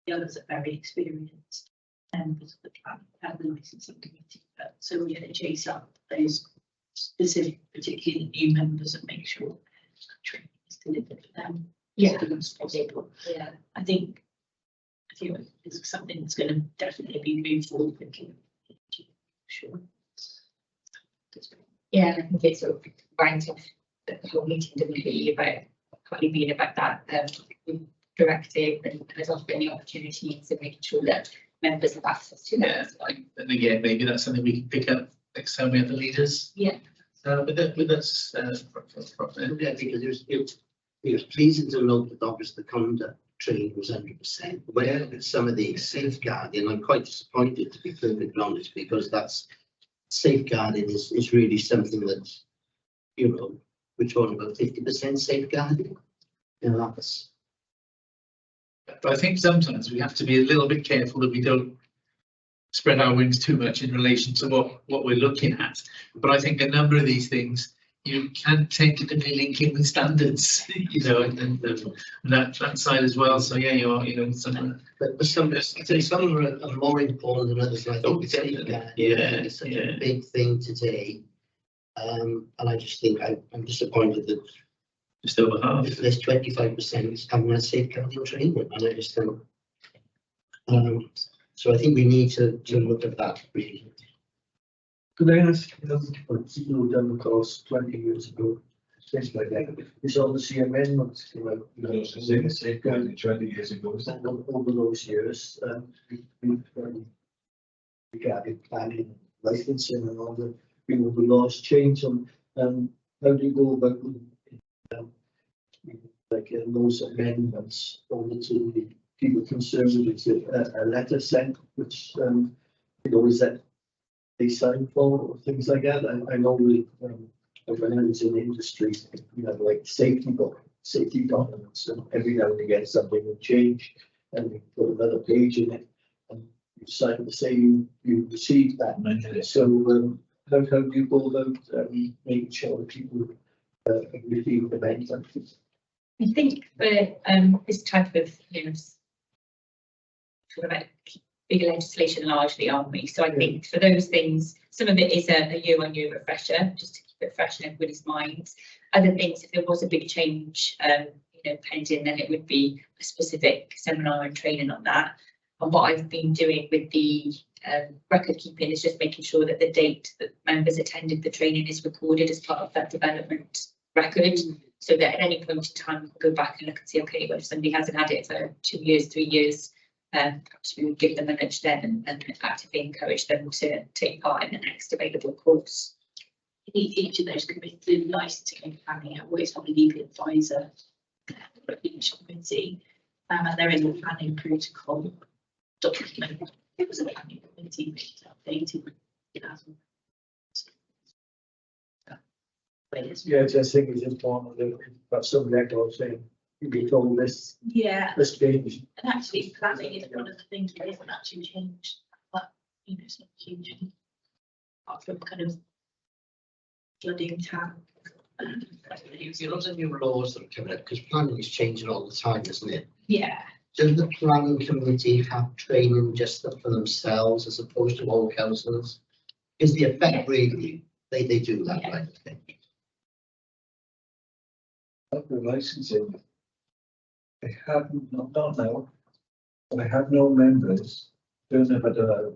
The others are very experienced members of the plan and the licensing committee, so we're going to chase up those specific, particularly new members, and make sure training is delivered for them. Yeah. As soon as possible. Yeah. I think it's something that's going to definitely be moved forward quickly. Sure. Yeah, I think it's sort of right off the whole meeting didn't really about partly being about that directive and there's often any opportunities and making sure that members have access to that. Yeah, and again, maybe that's something we can pick up next time we have the leaders. Yeah. With us. Yeah, because it was pleasing to note that obviously the conduct training was 100%. When I look at some of the safeguarding, I'm quite disappointed, to be perfectly honest, because that's safeguarding is really something that, you know, we're talking about 50% safeguarding. You know, that's. But I think sometimes we have to be a little bit careful that we don't spread our wings too much in relation to what we're looking at. But I think a number of these things you can tentatively link in with standards, you know, and that side as well. So yeah, you are, you know, some. But some are more important than others. And I think it's such a big thing today. And I just think I'm disappointed that just over half. If there's 25% is coming as safeguarding training, and I just think. So I think we need to look at that really. Could I ask, you done the course 20 years ago, things like that, is obviously amendments, you know, safeguarding 20 years ago, is that over those years, regarding planning, licensing and all the, you know, the laws change and how do you go about those amendments over to the people concerned with it, a letter sent, which, you know, is that they sign for or things like that. I know we, when I was in the industry, you know, like safety documents, and every now and again something will change, and we put another page in it, and you sign to say you received that. So how do you go about making sure that people receive the benefit? I think for this type of, you know, sort of like bigger legislation largely, aren't we? So I think for those things, some of it is a year-on-year refresher, just to keep it fresh in everybody's minds. Other things, if there was a big change, you know, pending, then it would be a specific seminar and training on that. And what I've been doing with the record keeping is just making sure that the date that members attended the training is recorded as part of that development record, so that at any point in time we can go back and look and see, okay, well, if somebody hasn't had it for 2 years, 3 years, perhaps we would give them a nudge then and actively encourage them to take part in the next available course. Each of those committees, the licensing and planning, always have a legal advisor for each committee, and there is a planning protocol document. It was a planning committee which is updated. Yeah, I just think it's important that got some record saying you be told this. Yeah. This change. And actually, planning is one of the things that hasn't actually changed. But you know, it's not changing apart from kind of flooding town. There's a lot of new laws that are coming up because planning is changing all the time, isn't it? Yeah. Does the planning committee have training just for themselves as opposed to all councillors? Is the effect really they do that, Yeah. right? Okay. The licensing. I have not now, but I have no members who have had a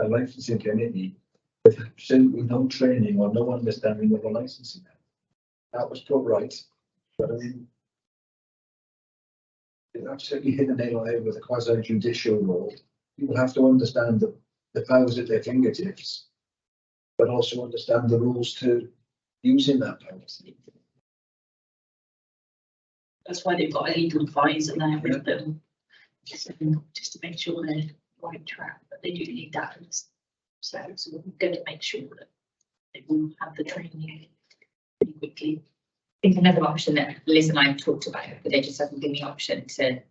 licensing committee with absolutely no training or no understanding of the licensing. That was put right, but I mean, it absolutely hit the nail on the head with a quasi judicial role. People have to understand the powers at their fingertips, but also understand the rules to using that power. That's why they've got a legal advisor there with them, just to make sure they're right track, but they do need that. So we're going to make sure that they will have the training pretty quickly. I think another option that Liz and I have talked about, but they just haven't given the option to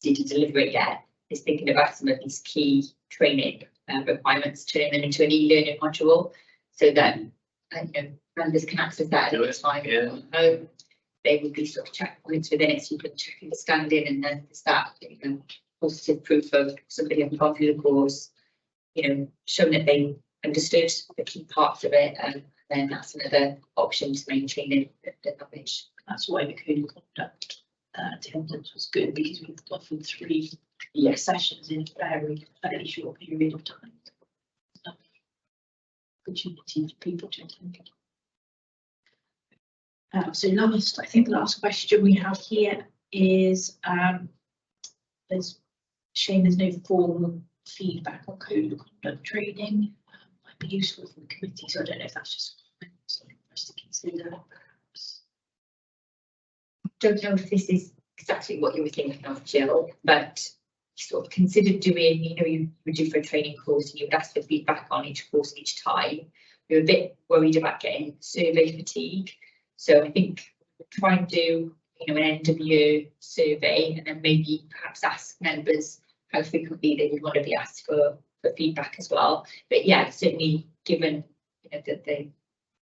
deliver it yet, is thinking about some of these key training requirements, turning them into an e-learning module, so that you know, members can access that at any time. Yeah. there would be sort of checkpoints within it, so you can check the standing, and then there's that, you know, positive proof of somebody having gone through the course, you know, showing that they understood the key parts of it, and then that's another option to maintaining the knowledge. That's why the code of conduct attendance was good, because we've offered 3 sessions in a fairly short period of time. Opportunity for people to attend. So last, I think the last question we have here is, there's shame there's no formal feedback on code of conduct training. Might be useful for the committee, so I don't know if that's just something for us to consider. Perhaps. Don't know if this is exactly what you were thinking of, Jill, but sort of considered doing, you know, you would do for a training course and you would ask for feedback on each course each time. We were a bit worried about getting survey fatigue. So I think we'll try and do, you know, an end of year survey, and then maybe perhaps ask members how frequently they would want to be asked for feedback as well. But yeah, certainly given, you know,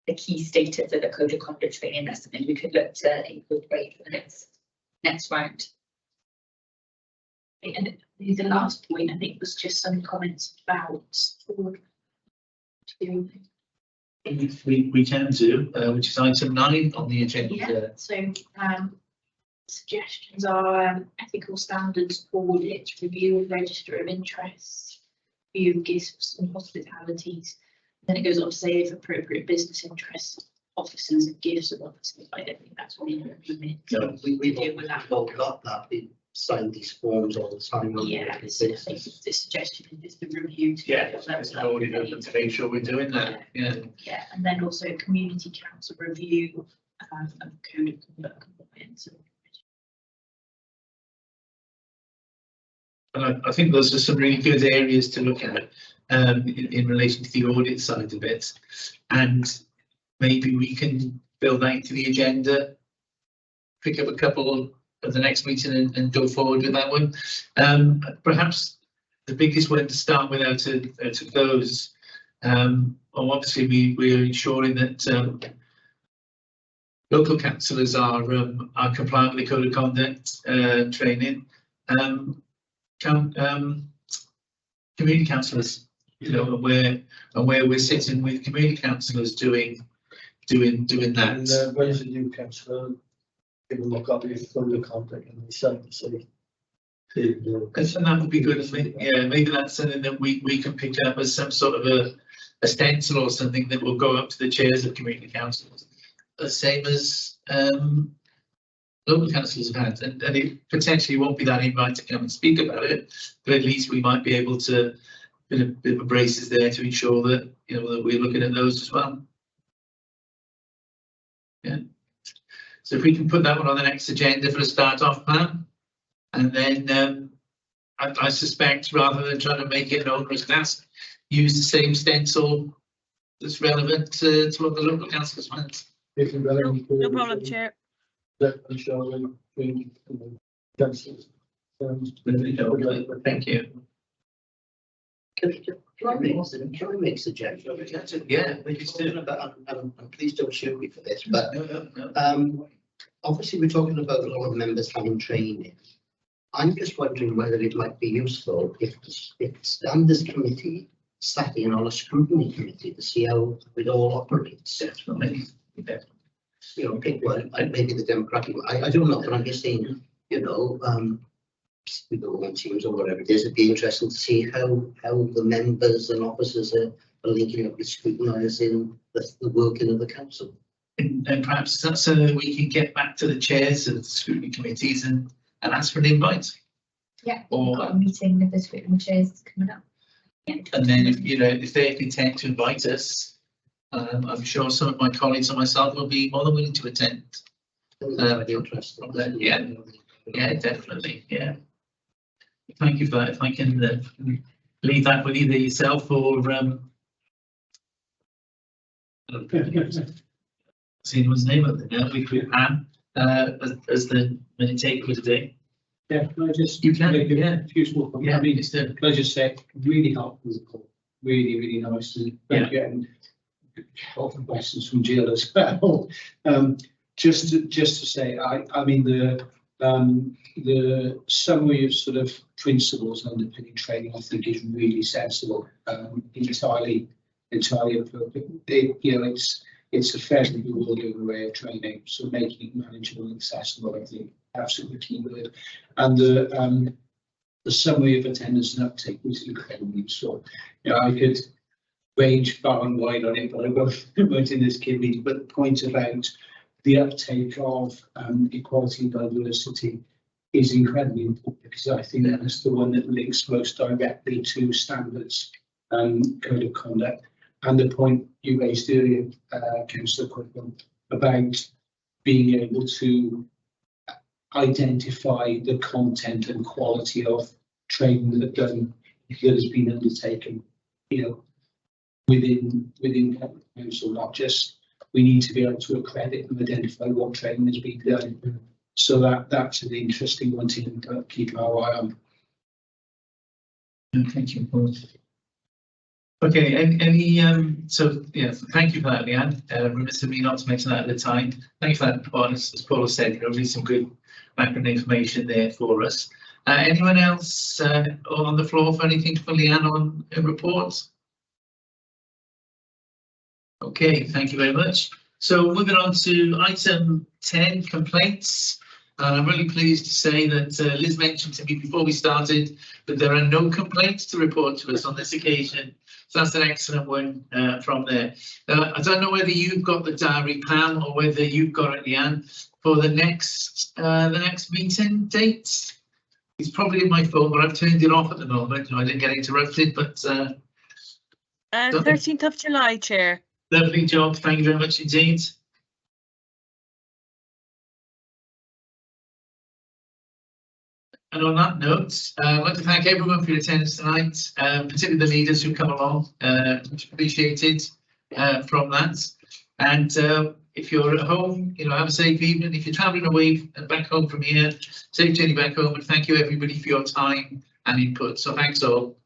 the key status of the code of conduct training, that's something we could look to incorporate for the next round. And the last point, I think, was just some comments about forward. We can do, which is item 9 on the agenda. Yeah, so suggestions are ethical standards audit, review of register of interests, review of gifts and hospitalities. Then it goes on to say if appropriate business interests, officers and gifts of officers. I don't think that's really implemented. No, we deal with that. all got that. We sign these forms all the time. Yeah, I think the suggestion is the review. To make sure we're doing that. Yeah. Yeah, and then also community council review of code of conduct compliance. And I think those are some really good areas to look at in relation to the audit side of it, and maybe we can build that into the agenda, pick up a couple at the next meeting and go forward with that one. Perhaps the biggest one to start with out of those, obviously we are ensuring that local councillors are compliant with the code of conduct training. Community councillors, you know, and where we're sitting with community councillors doing that. And when is a new councillor? Give them a copy of the code of conduct and they sign to say. And that would be good. Yeah, maybe that's something that we can pick up as some sort of a stencil or something that will go up to the chairs of community councils, the same as local councils have had, and it potentially won't be that invite to come and speak about it, but at least we might be able to put a bit of braces there to ensure that, you know, that we're looking at those as well. Yeah. So if we can put that one on the next agenda for a start off plan, and then I suspect rather than trying to make it an onerous task, use the same stencil that's relevant to what the local councils want. No problem, Chair. Thank you. Can I make a suggestion? Yeah, and please don't shoot me for this, but obviously we're talking about a lot of members having training. I'm just wondering whether it might be useful if standards committee sat in on a scrutiny committee to see how it all operates. Definitely. You know, pick one, maybe the democratic one. I don't know, but I'm just saying, you know, with the one teams or whatever it is, it'd be interesting to see how the members and officers are linking up with scrutinising the working of the council. And perhaps that's something that we can get back to the chairs of the scrutiny committees and ask for an invite. Yeah, we've got a meeting with the scrutiny chairs coming up. Yeah. And then if they intend to invite us, I'm sure some of my colleagues and myself will be more than willing to attend. Yeah, definitely. Yeah. Thank you for that. If I can leave that with either yourself or see anyone's name up there. We could Anne as the minute taker for today. Yeah, can I just you can make a few small comments? Yeah, I mean, can I just say, really helpful, really nice, and getting helpful questions from Jill as well. just to say, I mean, the summary of sort of principles underpinning training, I think, is really sensible, entirely appropriate. You know, it's a fairly bewildering way of training, so making it manageable and accessible, I think, absolutely key with it. And the summary of attendance and uptake was incredibly useful. You know, I could range far and wide on it, but I won't in this kid meeting. But the point about the uptake of equality and diversity is incredibly important, because I think that's the one that links most directly to standards and code of conduct. And the point you raised earlier, Councillor Quicklem, about being able to identify the content and quality of training that has been undertaken, you know, within council, not just we need to be able to accredit and identify what training has been done. So that's an interesting one to keep our eye on. Thank you, Paul. Okay, any so yeah, thank you for that, Leanne. Remiss of me not to mention that at the time. Thank you for that, Paul. As Paul said, really some good background information there for us. Anyone else on the floor for anything for Leanne on reports? Okay, thank you very much. So moving on to item 10, complaints. I'm really pleased to say that Liz mentioned to me before we started that there are no complaints to report to us on this occasion. So that's an excellent one from there. I don't know whether you've got the diary, Pam, or whether you've got it, Leanne, for the next meeting date. It's probably in my phone, but I've turned it off at the moment. I didn't get interrupted, but 13th of July, Chair. Lovely job. Thank you very much indeed. And on that note, I'd like to thank everyone for your attendance tonight, particularly the leaders who come along. Much appreciated from that. And if you're at home, you know, have a safe evening. If you're travelling away and back home from here, safe journey back home. And thank you everybody for your time and input. So thanks all.